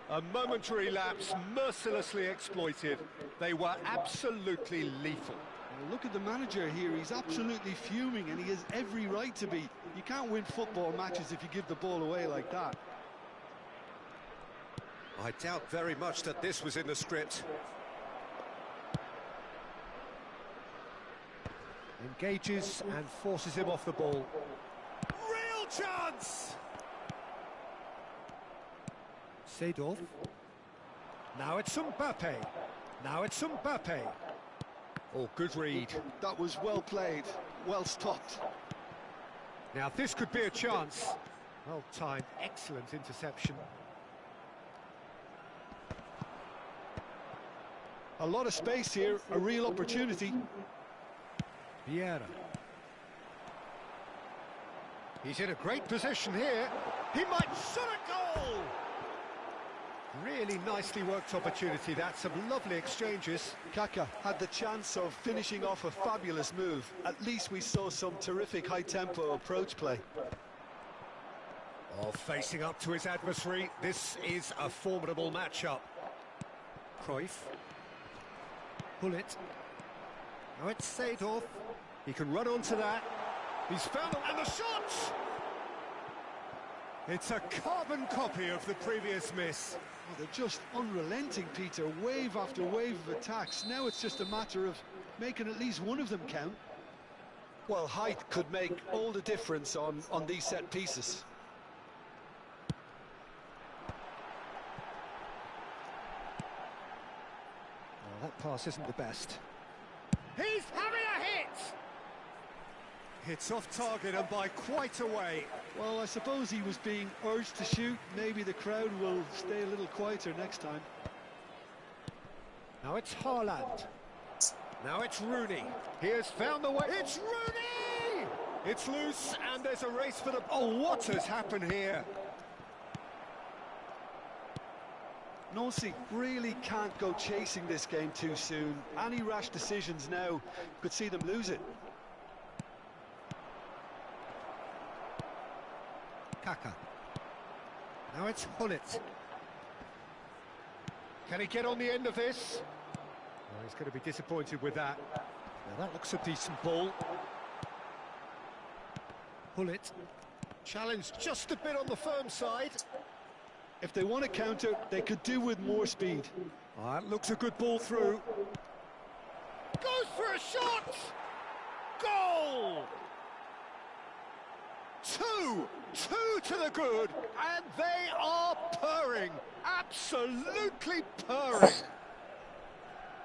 A momentary lapse mercilessly exploited. They were absolutely lethal. Well, look at the manager here, he's absolutely fuming and he has every right to be. You can't win football matches if you give the ball away like that. I doubt very much that this was in the script. Engages and forces him off the ball. Real chance! Seedorf. Now it's Mbappe. Now it's Mbappe. Oh, good read. That was well played, well stopped. Now this could be a chance. Well timed, excellent interception. A lot of space here, a real opportunity. Vieira. He's in a great position here. He might shoot a goal! Really nicely worked opportunity, that's some lovely exchanges. Kaka had the chance of finishing off a fabulous move. At least we saw some terrific high-tempo approach play. Oh, facing up to his adversary, this is a formidable matchup. Cruyff. Pull it. Now it's Seedorf. He can run onto that. He's found and the shot! It's a carbon copy of the previous miss. Oh, they're just unrelenting, Peter. Wave after wave of attacks. Now it's just a matter of making at least one of them count. Well, height could make all the difference on these set pieces. Oh, that pass isn't the best. He's having a hit! It's off target and by quite a way. Well, I suppose he was being urged to shoot. Maybe the crowd will stay a little quieter next time. Now it's Haaland. Now it's Rooney. He has found the way. It's Rooney! It's loose and there's a race for the... Oh, what has happened here? Nancy really can't go chasing this game too soon. Any rash decisions now could see them lose it. Kaka. Now it's Hullet. Can he get on the end of this? Oh, he's going to be disappointed with that. Now that looks a decent ball. Hullet. Challenged just a bit on the firm side. If they want to counter, they could do with more speed. Oh, that looks a good ball through. Goes for a shot! Goal! Two to the good, and they are purring, absolutely purring.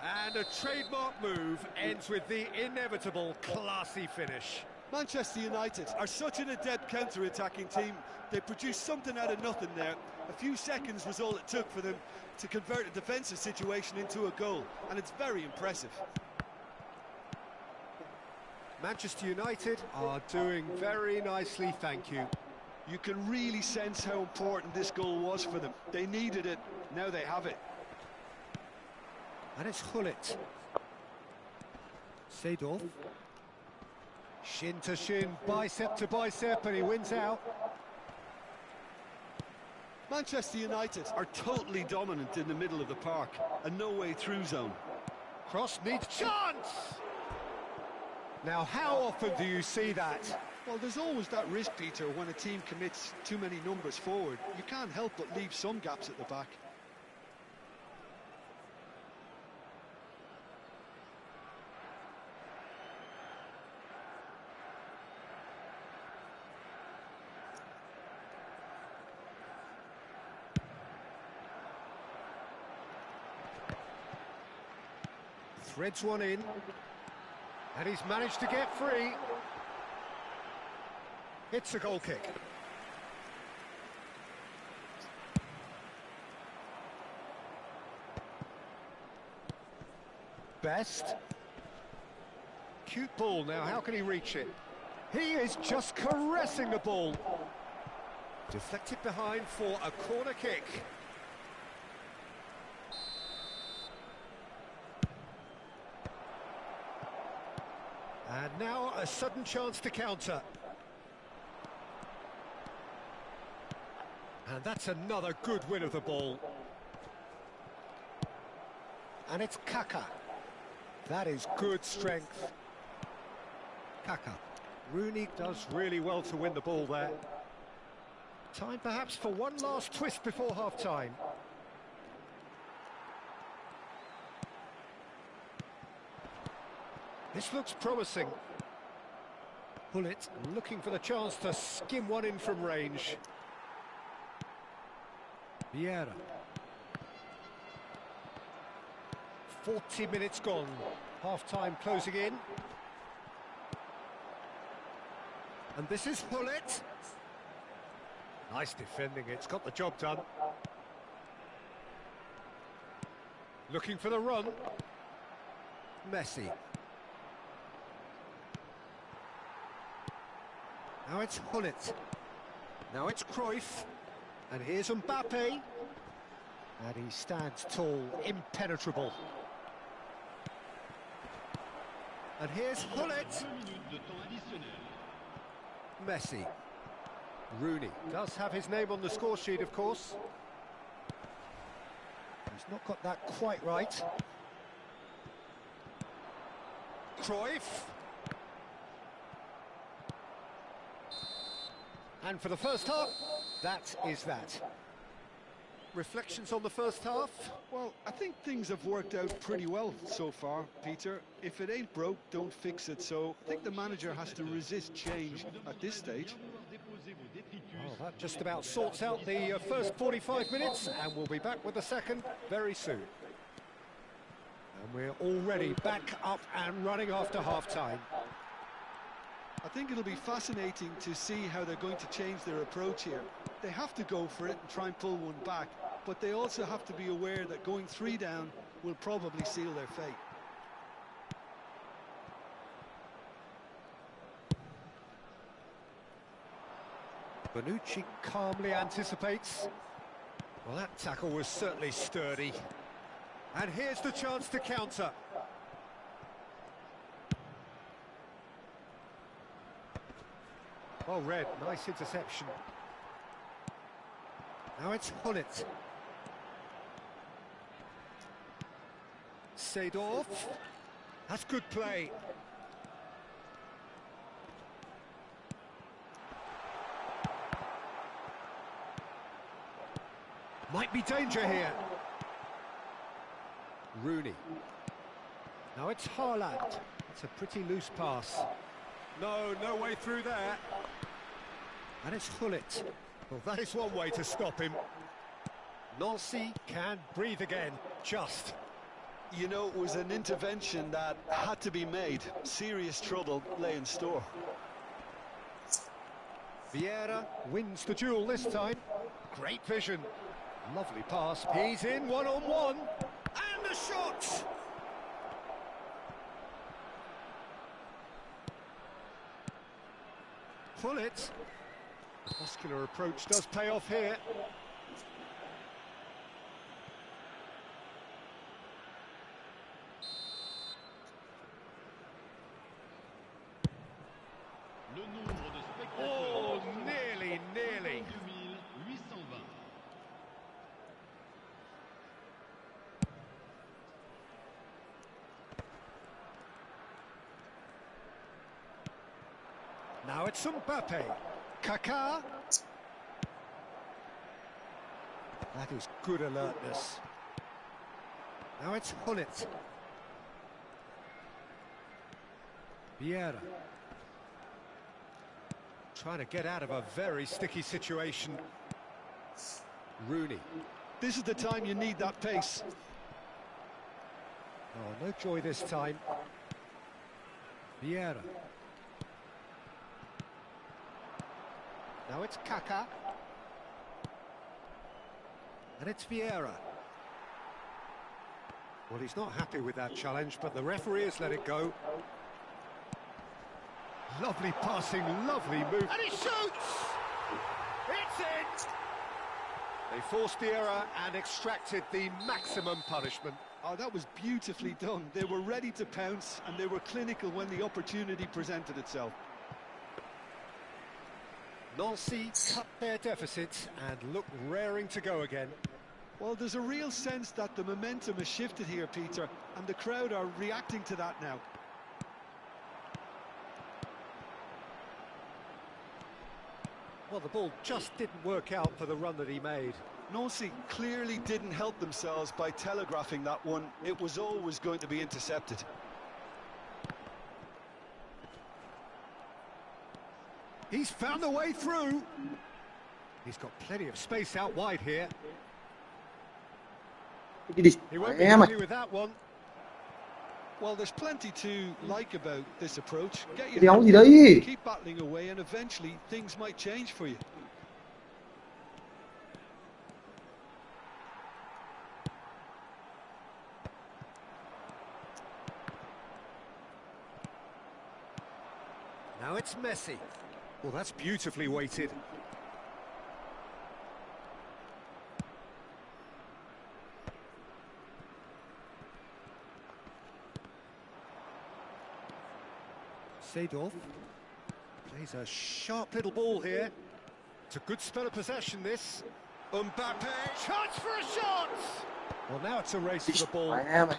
And a trademark move ends with the inevitable classy finish. Manchester United are such an adept counter-attacking team. They produced something out of nothing there. A few seconds was all it took for them to convert a defensive situation into a goal, and it's very impressive. Manchester United are doing very nicely, thank you. You can really sense how important this goal was for them. They needed it, now they have it. And it's Hullet. Seedorf. Shin to shin, bicep to bicep, and he wins out. Manchester United are totally dominant in the middle of the park, a no-way-through zone. Cross needs chance! Now, how often do you see that? Well, there's always that risk, Peter, when a team commits too many numbers forward. You can't help but leave some gaps at the back. Threads one in. And he's managed to get free. It's a goal kick. Best. Cute ball now, how can he reach it? He is just caressing the ball. Deflected behind for a corner kick. And now a sudden chance to counter. And that's another good win of the ball. And it's Kaka. That is good strength. Kaka. Rooney does really well to win the ball there. Time perhaps for one last twist before half-time. This looks promising. Bullet looking for the chance to skim one in from range. Vieira. 40 minutes gone. Half-time closing in. And this is Bullet. Nice defending, it's got the job done. Looking for the run. Messi. Now it's Hullet. Now it's Cruyff. And here's Mbappe. And he stands tall, impenetrable. And here's Hullet. Messi. Rooney does have his name on the score sheet, of course. He's not got that quite right. Cruyff. And for the first half, that is that. Reflections on the first half? Well, I think things have worked out pretty well so far, Peter. If it ain't broke, don't fix it. So I think the manager has to resist change at this stage. Well, that just about sorts out the first 45 minutes, and we'll be back with the second very soon. And we're already back up and running after half-time. I think it'll be fascinating to see how they're going to change their approach here. They have to go for it and try and pull one back, but they also have to be aware that going 3 down will probably seal their fate. Bonucci calmly anticipates. Well, that tackle was certainly sturdy. And here's the chance to counter. Well read, nice interception. Now it's Hullet. Seedorf. That's good play. Might be danger here. Rooney. Now it's Haaland. It's a pretty loose pass. No way through there. And it's Hullet. Well, that is one way to stop him. Nancy can breathe again, just. You know, it was an intervention that had to be made. Serious trouble lay in store. Vieira wins the duel this time. Great vision. Lovely pass. He's in one-on-one. And the shot! Hullet. Muscular approach does pay off here. Oh, nearly. Now it's Mbappe. Kaka. That is good alertness. Now it's Hullet. Vieira. Trying to get out of a very sticky situation. Rooney. This is the time you need that pace. Oh, no joy this time. Vieira. Now it's Kaka. And it's Vieira. Well, he's not happy with that challenge, but the referee has let it go. Lovely passing, lovely move. And he shoots! It's in! They forced the error and extracted the maximum punishment. Oh, that was beautifully done. They were ready to pounce and they were clinical when the opportunity presented itself. Nancy cut their deficit and look raring to go again. Well, there's a real sense that the momentum has shifted here, Peter, and the crowd are reacting to that now. Well, the ball just didn't work out for the run that he made. Nancy clearly didn't help themselves by telegraphing that one. It was always going to be intercepted. He's found a way through. He's got plenty of space out wide here. He won't be happy with that one. Well, there's plenty to like about this approach. Get Cái your đéo gì head down, đấy? keep battling away, and eventually things might change for you. Now it's Messi. Well, that's beautifully weighted. Seedorf plays a sharp little ball here. It's a good spell of possession, this. Mbappe, chance for a shot! Well, now it's a race for the ball. Mẹ mày.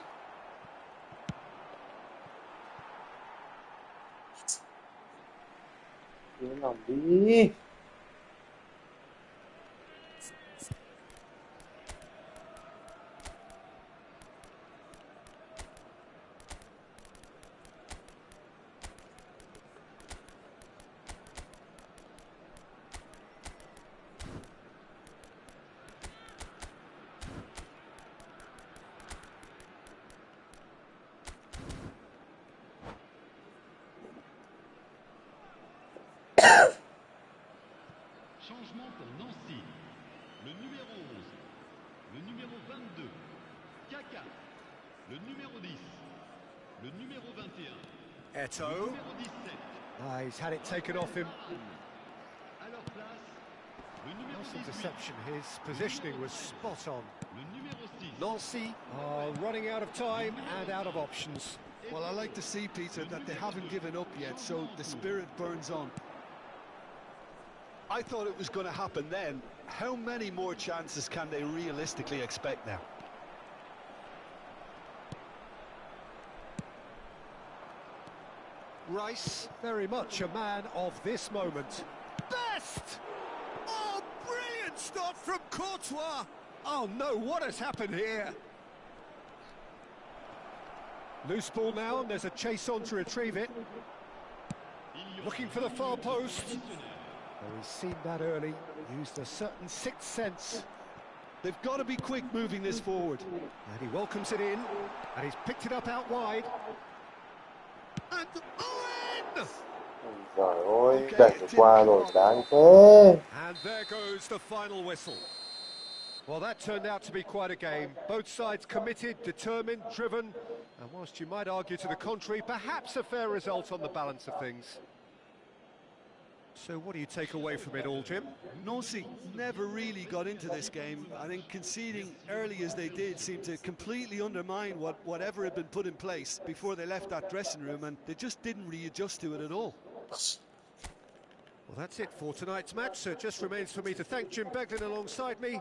Yên lòng đi. Changement pour Nancy. Le numéro 11. Le numéro 22. Kaka. Le numéro 10. Le numéro 21. Le Eto'o. numéro 17. He's had it taken off him. À leur place, le numéro Nice 18. interception. His positioning was spot on. Le numéro 6. Nancy are running out of time and out of options. Well, I like to see, Peter, that they haven't given up yet, so the spirit burns on. I thought it was going to happen then. How many more chances can they realistically expect now? Rice, very much a man of this moment. Best! Oh, brilliant stop from Courtois! Oh no, what has happened here? Loose ball now, and there's a chase on to retrieve it. Looking for the far post. Oh, he's seen that early, used a certain sixth sense. They've got to be quick moving this forward. And he welcomes it in, and he's picked it up out wide. And Owen! Trời ơi, đẩy qua rồi đáng thế. And there goes the final whistle. Well, that turned out to be quite a game. Both sides committed, determined, driven, and whilst you might argue to the contrary, perhaps a fair result on the balance of things. So what do you take away from it all, Jim? Nancy never really got into this game. I think conceding early as they did seemed to completely undermine whatever had been put in place before they left that dressing room, and they just didn't readjust to it at all. Well, that's it for tonight's match, so it just remains for me to thank Jim Beglin alongside me.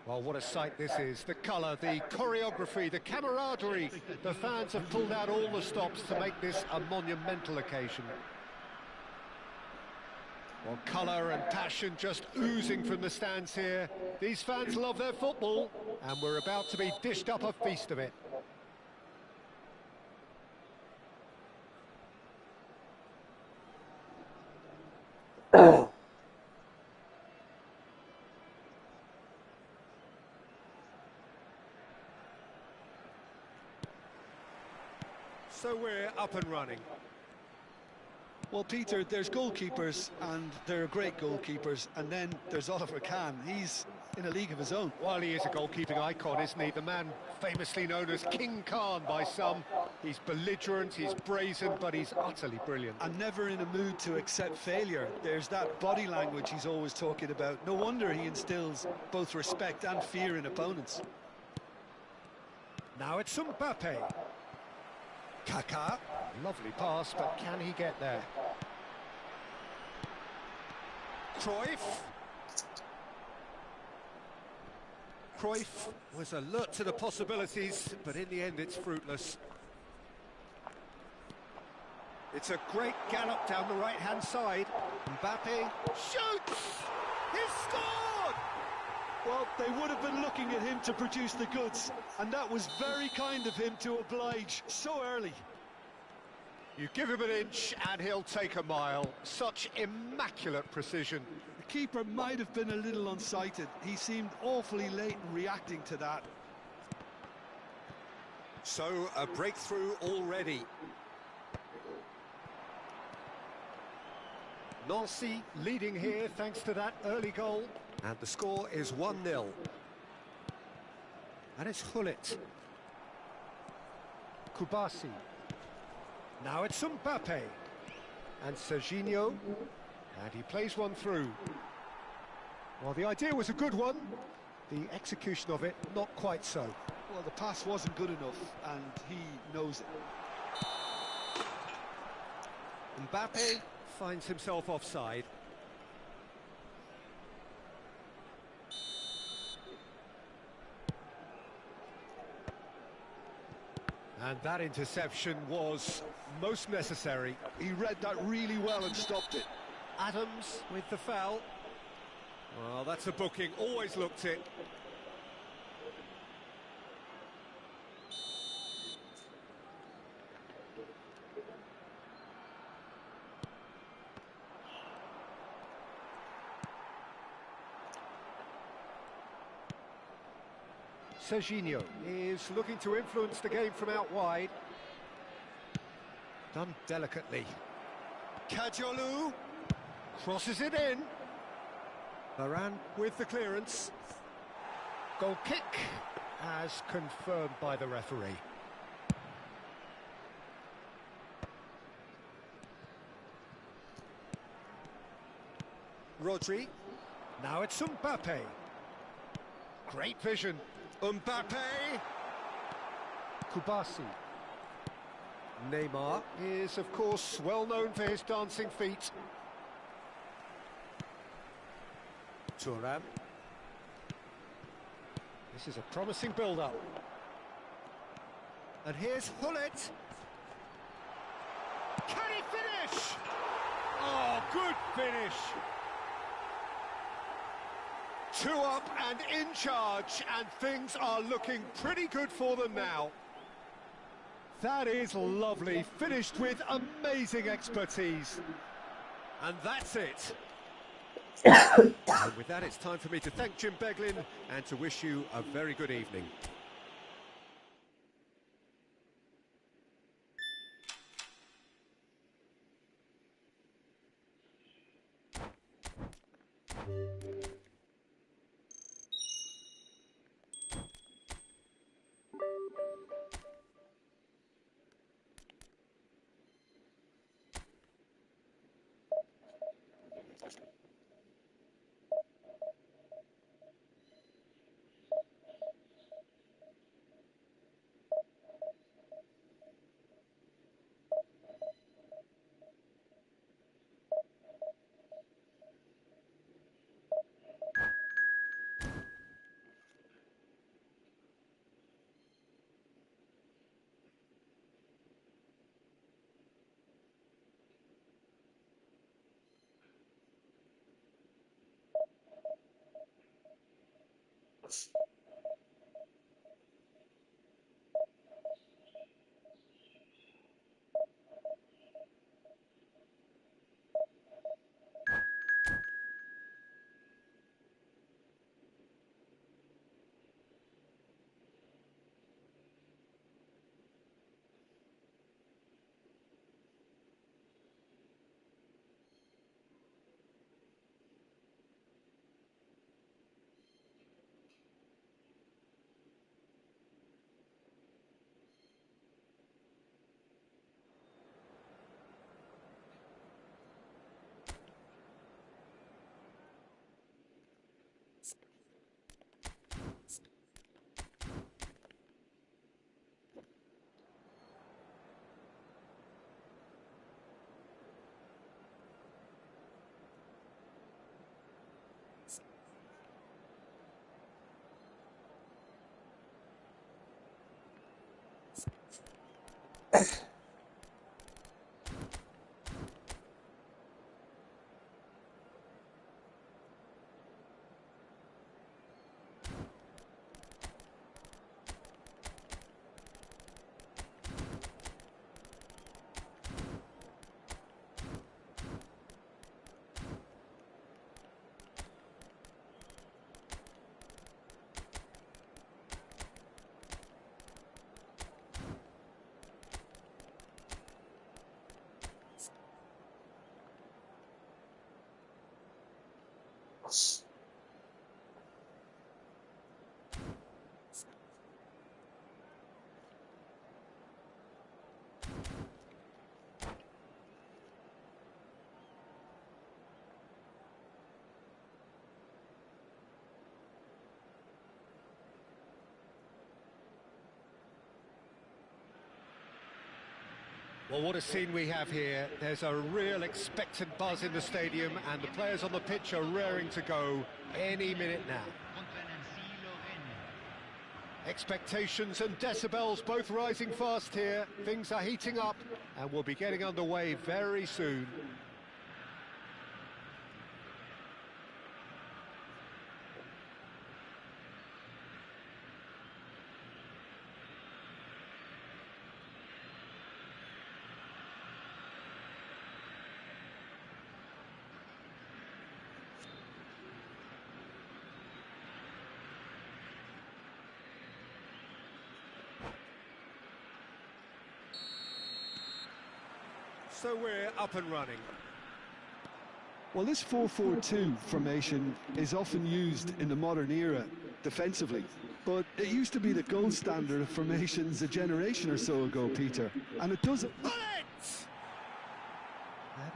Well, what a sight this is. The colour, the choreography, the camaraderie. The fans have pulled out all the stops to make this a monumental occasion. Well, colour and passion just oozing from the stands here. These fans love their football, and we're about to be dished up a feast of it. So we're up and running. Well, Peter, there's goalkeepers, and they're great goalkeepers, and then there's Oliver Kahn. He's in a league of his own. Well, he is a goalkeeping icon, isn't he? The man famously known as King Khan by some. He's belligerent, he's brazen, but he's utterly brilliant. And never in a mood to accept failure. There's that body language he's always talking about. No wonder he instills both respect and fear in opponents. Now it's Mbappe. Kaká, lovely pass, but can he get there? Cruyff. Cruyff was alert to the possibilities, but in the end it's fruitless. It's a great gallop down the right-hand side. Mbappe shoots! He's scored! Well, they would have been looking at him to produce the goods, and that was very kind of him to oblige so early. You give him an inch and he'll take a mile. Such immaculate precision. The keeper might have been a little unsighted. He seemed awfully late in reacting to that. So, a breakthrough already. Nancy leading here thanks to that early goal. And the score is 1-0. And it's Hullet. Kubasi. Now it's Mbappe. And Serginho. And he plays one through. Well, the idea was a good one. The execution of it, not quite so. Well, the pass wasn't good enough, and he knows it. Mbappe finds himself offside. And that interception was most necessary. He read that really well and stopped it. Adams with the foul. Well, that's a booking, always looked it. Serginho is looking to influence the game from out wide. Done delicately. Kajolu crosses it in. Varane with the clearance. Goal kick as confirmed by the referee. Rodri. Now it's Mbappe. Great vision. Mbappe. Kubasi. Neymar is, of course, well known for his dancing feet. Thuram. This is a promising build-up. And here's Hullet. Can he finish? Oh, good finish. 2 up and in charge, and things are looking pretty good for them now. That is lovely, finished with amazing expertise. And that's it. And with that, it's time for me to thank Jim Beglin and to wish you a very good evening. Well, what a scene we have here. There's a real expectant buzz in the stadium, and the players on the pitch are raring to go any minute now. Expectations and decibels both rising fast here. Things are heating up, and we'll be getting underway very soon. So we're up and running. Well, this 4-4-2 formation is often used in the modern era defensively, but it used to be the gold standard of formations a generation or so ago, Peter, and it doesn't... That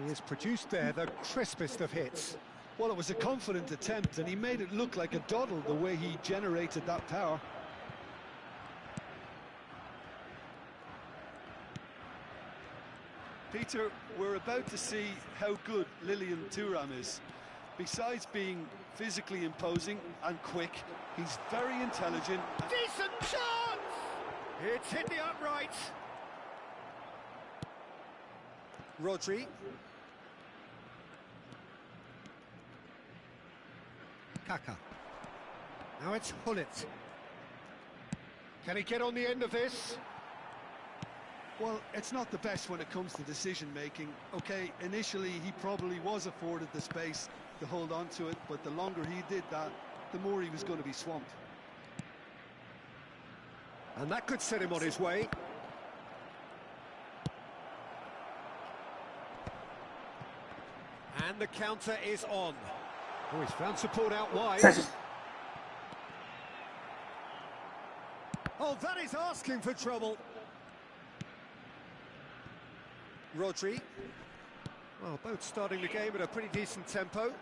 he has produced there the crispest of hits. Well, it was a confident attempt, and he made it look like a doddle the way he generated that power. Peter, we're about to see how good Lilian Thuram is. Besides being physically imposing and quick, he's very intelligent. Decent chance! It's hit the upright. Rodri. Kaka. Now it's Hullet. Can he get on the end of this? Well, it's not the best when it comes to decision-making. Okay, initially he probably was afforded the space to hold on to it, but the longer he did that, the more he was going to be swamped. And that could set him on his way. And the counter is on. Oh, he's found support out wide. Oh, that is asking for trouble. Rodri. Well, both starting the game at a pretty decent tempo.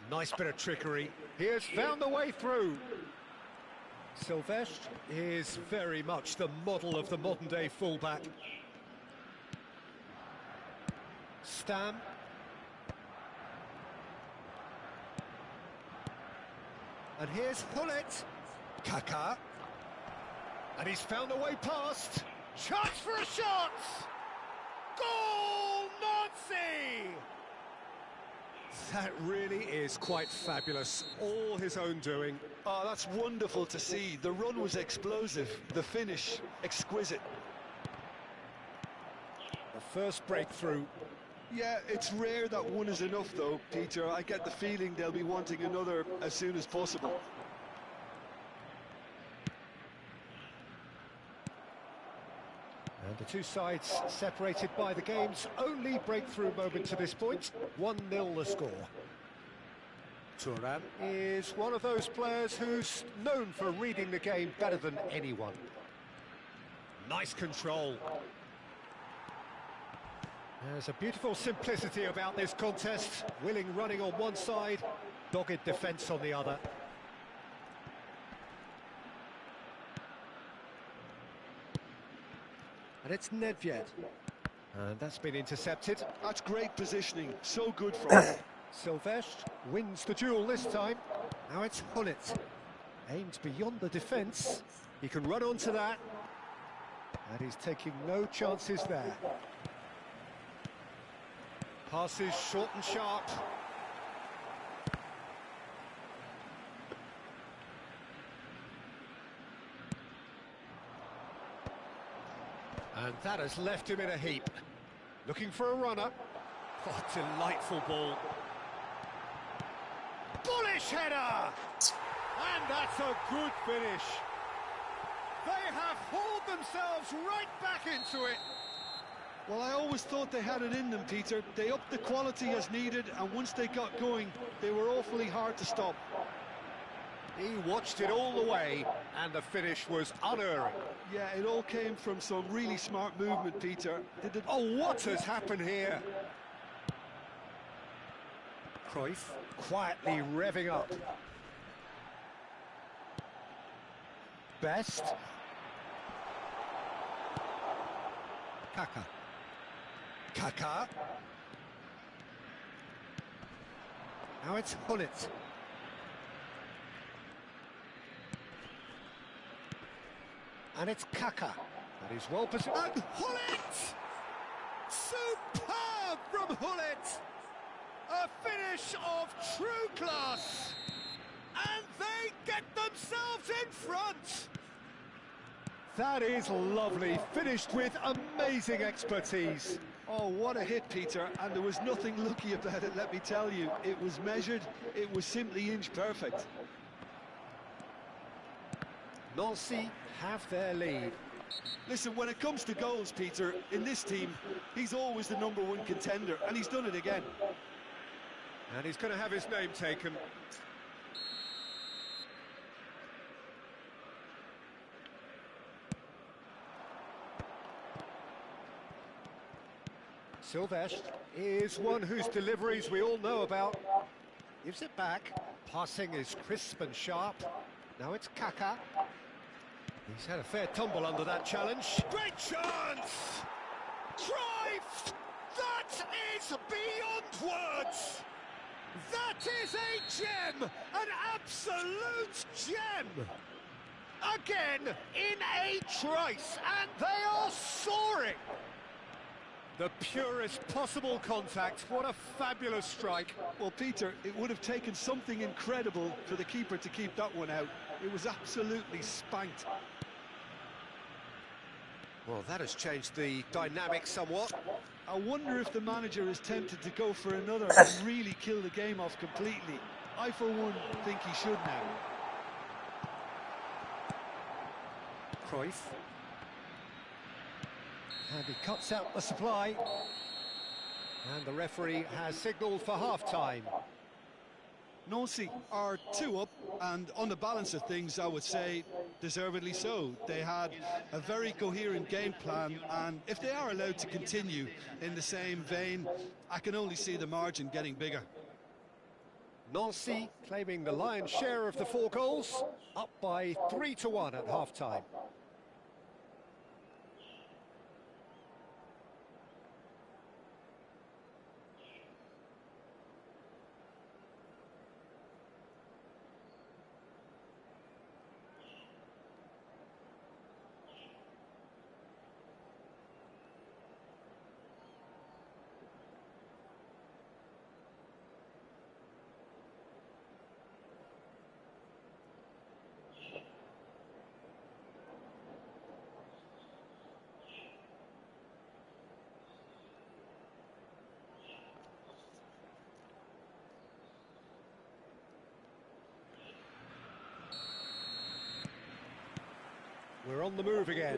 Nice bit of trickery. He has found the way through. Silvestre is very much the model of the modern-day fullback. Stam. And here's Hullet. Kaka. And he's found a way past. Chance for a shot! Goal, Nancy! That really is quite fabulous. All his own doing. Oh, that's wonderful to see. The run was explosive, the finish exquisite. The first breakthrough. Yeah, it's rare that one is enough though, Peter. I get the feeling they'll be wanting another as soon as possible. And the two sides separated by the game's only breakthrough moment to this point. 1-0 the score. Thuram is one of those players who's known for reading the game better than anyone. Nice control. There's a beautiful simplicity about this contest. Willing running on one side, dogged defence on the other. And it's Nedved. And that's been intercepted. That's great positioning, so good from him. Silvestre wins the duel this time. Now it's Hullet. Aims beyond the defence. He can run onto that. And he's taking no chances there. Passes short and sharp. And that has left him in a heap. Looking for a runner. Oh, delightful ball. Bullish header! And that's a good finish. They have hauled themselves right back into it. Well, I always thought they had it in them, Peter. They upped the quality as needed, and once they got going, they were awfully hard to stop. He watched it all the way, and the finish was unerring. Yeah, it all came from some really smart movement, Peter. Oh, what has happened here? Cruyff quietly revving up. Best. Kaka. Kaka. Now it's Hullet. And it's Kaka. That is well positioned. And Hullet! Superb from Hullet! A finish of true class! And they get themselves in front! That is lovely, finished with amazing expertise. Oh, what a hit, Peter, and there was nothing lucky about it, let me tell you. It was measured, it was simply inch perfect. Nancy have their lead. Listen, when it comes to goals, Peter, in this team, he's always the #1 contender, and he's done it again. And he's going to have his name taken. Silvestre is one whose deliveries we all know about. Gives it back. Passing is crisp and sharp. Now it's Kaka. He's had a fair tumble under that challenge. Great chance! Cruyff! That is beyond words! That is a gem! An absolute gem! Again, in a trice, and they are soaring! The purest possible contact. What a fabulous strike. Well, Peter, it would have taken something incredible for the keeper to keep that one out. It was absolutely spanked. Well, that has changed the dynamic somewhat. I wonder if the manager is tempted to go for another and really kill the game off completely. I, for one, think he should now. Cruyff. And he cuts out the supply. And the referee has signalled for half-time. Nancy are 2 up, and on the balance of things, I would say deservedly so. They had a very coherent game plan, and if they are allowed to continue in the same vein, I can only see the margin getting bigger. Nancy claiming the lion's share of the 4 goals, up by 3-1 at half-time. We're on the move again.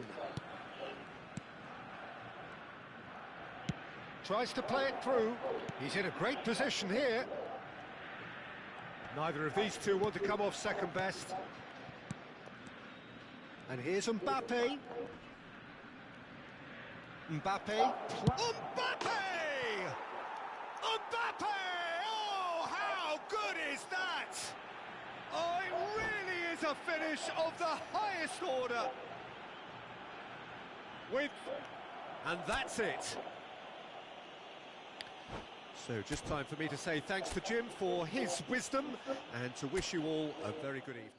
Tries to play it through. He's in a great position here. Neither of these two want to come off second best. And here's Mbappe. Mbappe. Mbappe! Mbappe! Oh, how good is that? Oh, it really is a finish of the highest order. And that's it. So just time for me to say thanks to Jim for his wisdom and to wish you all a very good evening.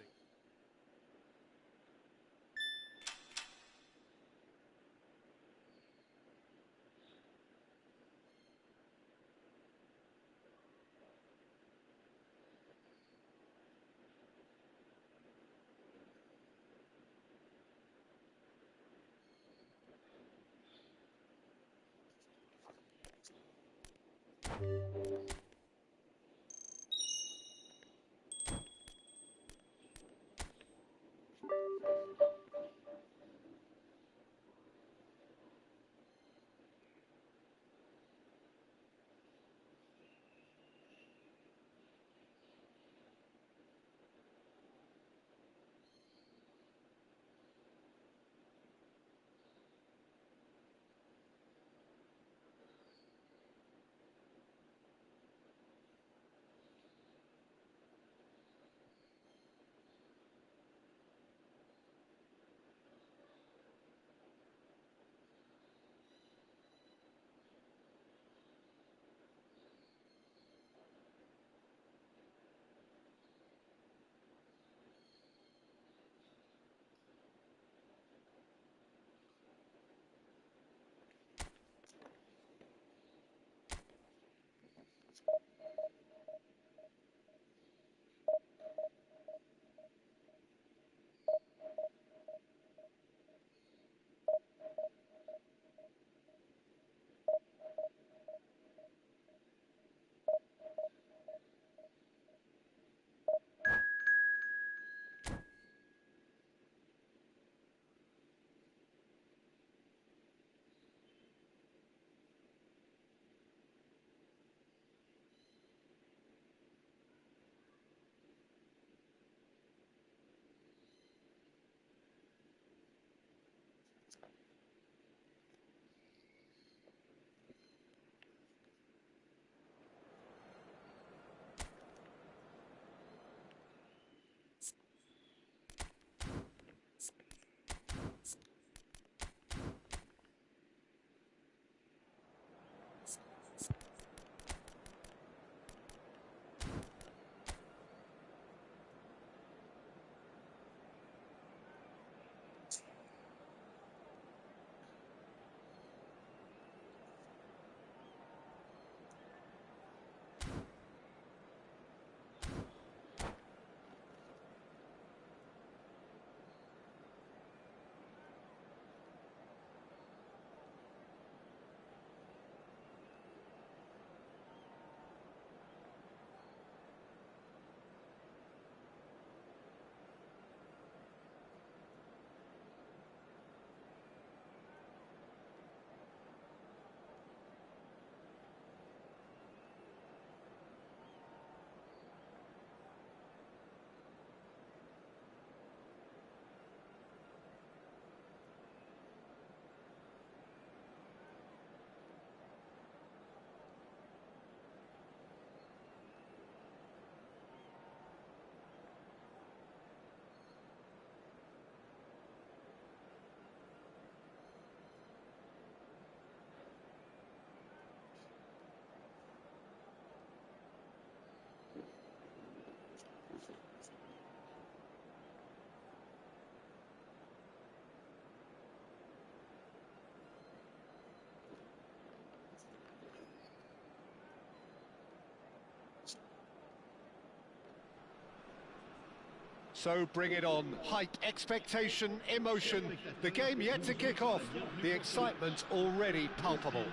So bring it on. Hype, expectation, emotion. The game yet to kick off. The excitement already palpable.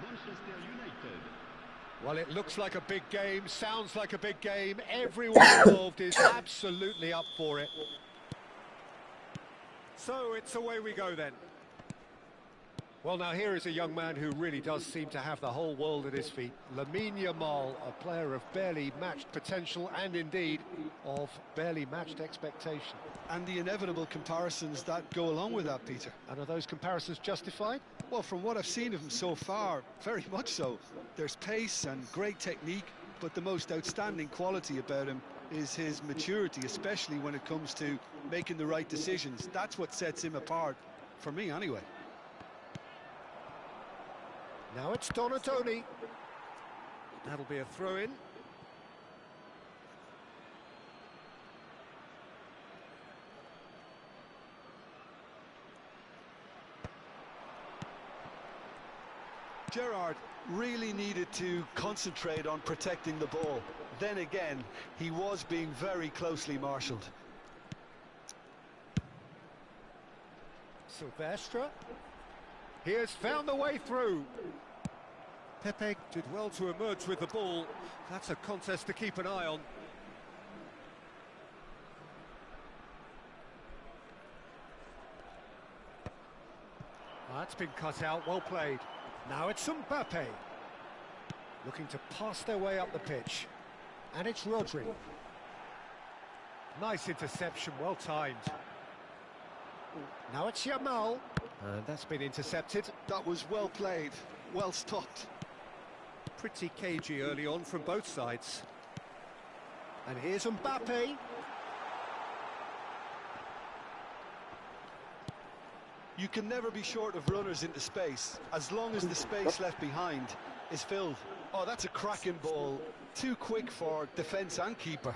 Manchester United. Well, it looks like a big game, sounds like a big game. Everyone involved is absolutely up for it. So it's away we go then. Well, now here is a young man who really does seem to have the whole world at his feet. Lamine Yamal, a player of barely matched potential and indeed of barely matched expectation. And the inevitable comparisons that go along with that, Peter. And are those comparisons justified? Well, from what I've seen of him so far, very much so. There's pace and great technique, but the most outstanding quality about him is his maturity, especially when it comes to making the right decisions. That's what sets him apart, for me anyway. Now it's Donatoni. That'll be a throw-in. Gerrard really needed to concentrate on protecting the ball. Then again, he was being very closely marshalled. Silvestre. He has found the way through. Pepe did well to emerge with the ball. That's a contest to keep an eye on. That's been cut out, well played. Now it's Mbappe. Looking to pass their way up the pitch. And it's Rodri. Nice interception, well timed. Now it's Yamal. And that's been intercepted. That was well played, well stopped. Pretty cagey early on from both sides. And here's Mbappe. You can never be short of runners into space, as long as the space left behind is filled. Oh, that's a cracking ball. Too quick for defence and keeper.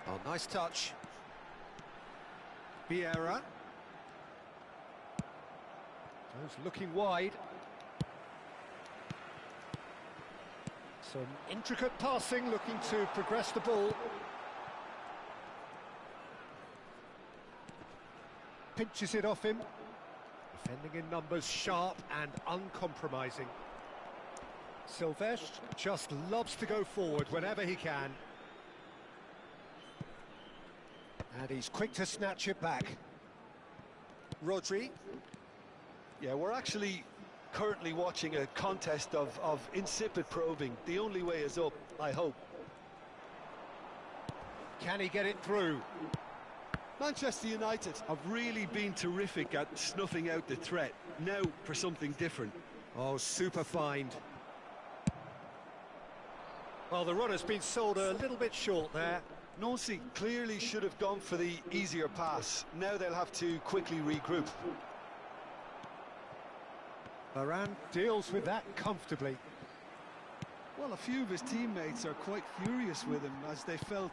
Oh, nice touch. Vieira. Goes looking wide. Some intricate passing, looking to progress the ball. Pinches it off him. Defending in numbers, sharp and uncompromising. Silvestre just loves to go forward whenever he can. And he's quick to snatch it back. Rodri. Yeah, we're actually currently watching a contest of insipid probing. The only way is up, I hope. Can he get it through? Manchester United have really been terrific at snuffing out the threat. Now for something different. Oh, super find. Well, the runner's been sold a little bit short there. Nancy clearly should have gone for the easier pass. Now they'll have to quickly regroup. Varane deals with that comfortably. Well, a few of his teammates are quite furious with him as they felt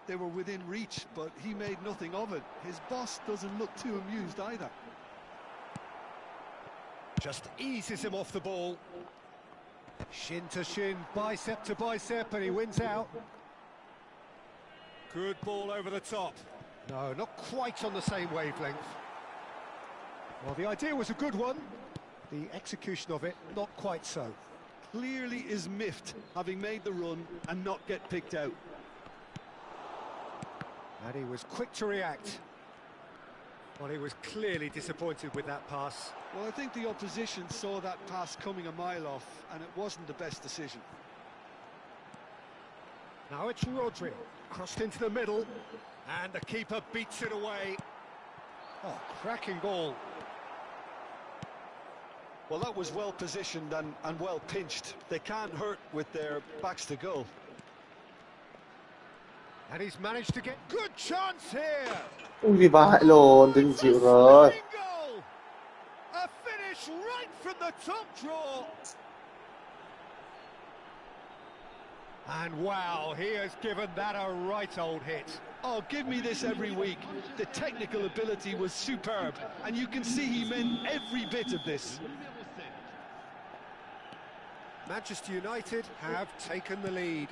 they were within reach, but he made nothing of it. His boss doesn't look too amused either. Just eases him off the ball. Shin to shin, bicep to bicep, and he wins out. Good ball over the top. No, not quite on the same wavelength. Well, the idea was a good one. The execution of it, not quite so. Clearly is miffed, having made the run and not get picked out. And he was quick to react. Well, he was clearly disappointed with that pass. Well, I think the opposition saw that pass coming a mile off, and it wasn't the best decision. Now it's Rodri, crossed into the middle, and the keeper beats it away. Oh, cracking ball. Well, that was well positioned and well pinched. They can't hurt with their backs to goal. And he's managed to get good chance here. อุ้ยพี่บาโลนดึงจิ๋วเลย Stunning goal. A finish right from the top draw. And wow, he has given that a right old hit. Oh, give me this every week. The technical ability was superb, and you can see he meant every bit of this. Manchester United have taken the lead.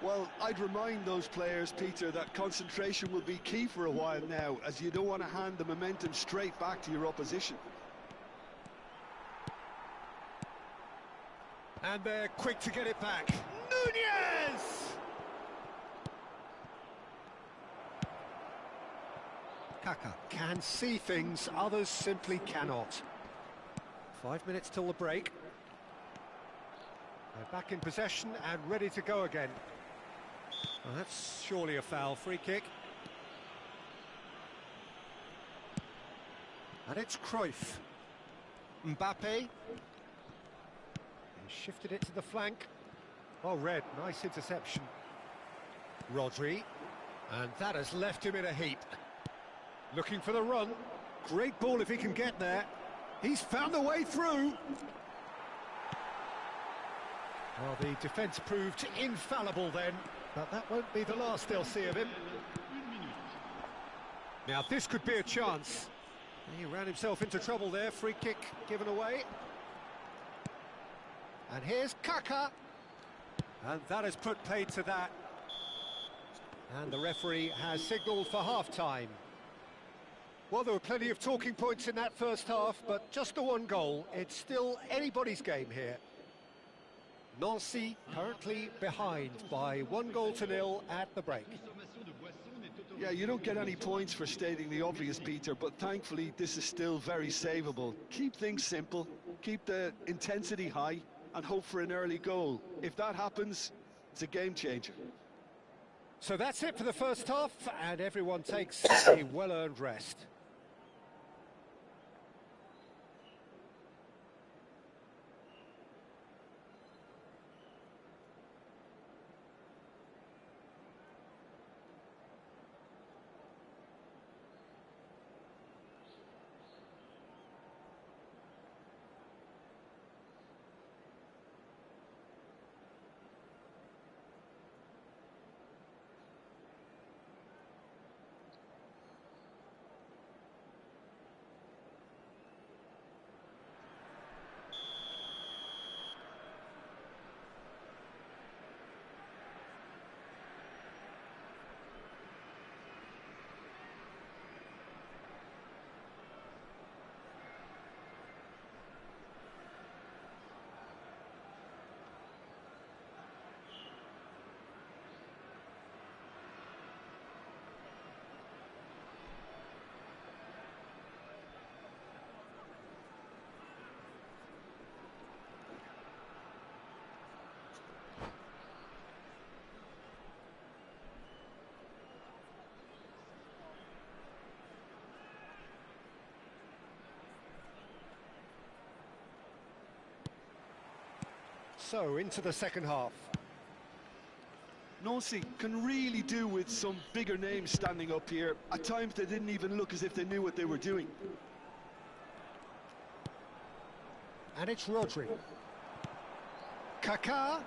Well, I'd remind those players, Peter, that concentration will be key for a while now, as you don't want to hand the momentum straight back to your opposition. And they're quick to get it back. Nunez! Kaka can see things others simply cannot. 5 minutes till the break. They're back in possession and ready to go again. Well, that's surely a foul. Free kick. And it's Cruyff. Mbappe. He shifted it to the flank. Oh, Red, nice interception. Rodri. And that has left him in a heap. Looking for the run. Great ball if he can get there. He's found a way through. Well, the defence proved infallible then, but that won't be the last they'll see of him. Now, this could be a chance. He ran himself into trouble there. Free kick given away. And here's Kaka. And that has put paid to that. And the referee has signalled for half-time. Well, there were plenty of talking points in that first half, but just the one goal. It's still anybody's game here. Nancy currently behind by 1-0 at the break. Yeah, you don't get any points for stating the obvious, Peter, but thankfully this is still very savable. Keep things simple, keep the intensity high, and hope for an early goal. If that happens, it's a game changer. So that's it for the first half, and everyone takes a well-earned rest. So, into the second half. Nancy can really do with some bigger names standing up here. At times they didn't even look as if they knew what they were doing. And it's Rodri. Kaká.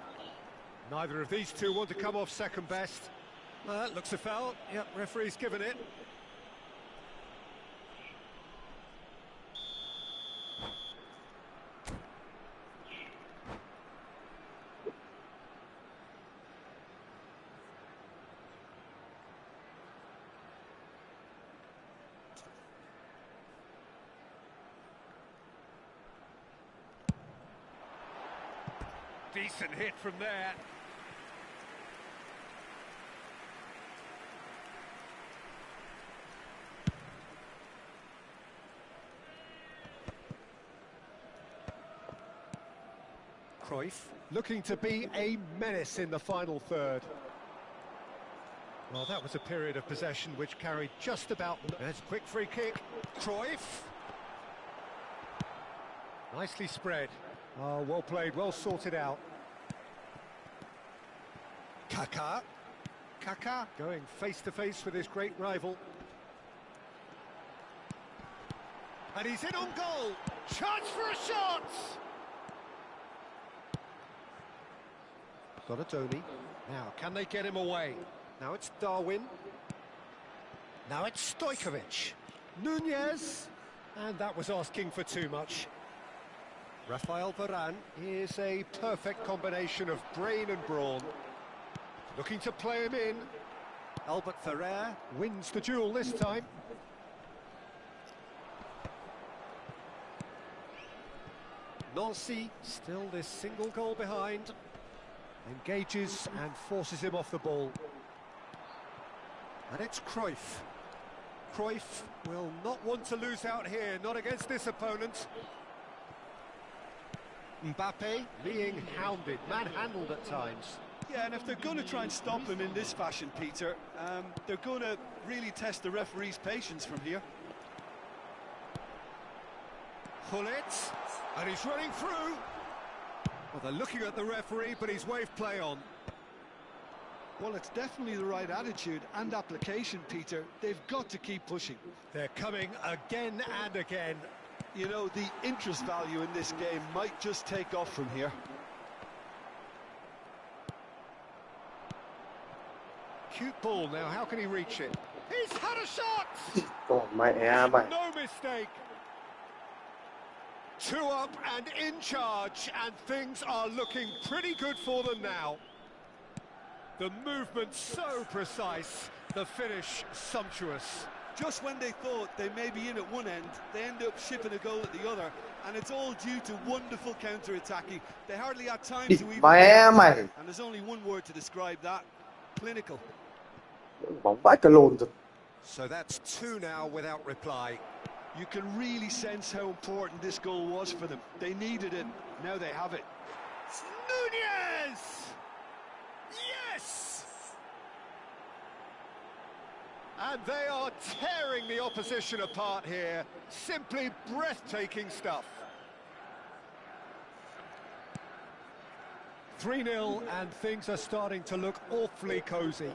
Neither of these two want to come off second best. Well, that looks a foul. Yep, referee's given it. Decent hit from there. Cruyff looking to be a menace in the final third. Well, that was a period of possession which carried just about... There's a quick free kick. Cruyff. Nicely spread. Oh, well played, well sorted out. Kaká. Kaká going face-to-face with his great rival. And he's in on goal. Chance for a shot! Donatoni. Now, can they get him away? Now it's Darwin. Now it's Stojkovic. Nunez. And that was asking for too much. Rafael Varane is a perfect combination of brain and brawn. Looking to play him in. Albert Ferrer wins the duel this time. Nancy, still this single goal behind. Engages and forces him off the ball. And it's Cruyff. Cruyff will not want to lose out here, not against this opponent. Mbappe being hounded, manhandled at times. Yeah, and if they're going to try and stop him in this fashion, Peter, they're going to really test the referee's patience from here. Hullet, and he's running through. Well, they're looking at the referee, but he's waved play on. Well, it's definitely the right attitude and application, Peter. They've got to keep pushing. They're coming again and again. You know, the interest value in this game might just take off from here. Cute ball now, how can he reach it? He's had a shot! Còn mẹ mày. No mistake. 2 up and in charge, and things are looking pretty good for them now. The movement so precise, the finish sumptuous. Just when they thought they may be in at one end, they end up shipping a goal at the other, and it's all due to wonderful counter-attacking. They hardly had time to even... Mẹ mày. And there's only one word to describe that: clinical. Bóng vãi cả lồn rồi. So that's 2 now without reply. You can really sense how important this goal was for them. They needed it, now they have it. Nunez! Yes! And they are tearing the opposition apart here. Simply breathtaking stuff. 3-0, and things are starting to look awfully cosy.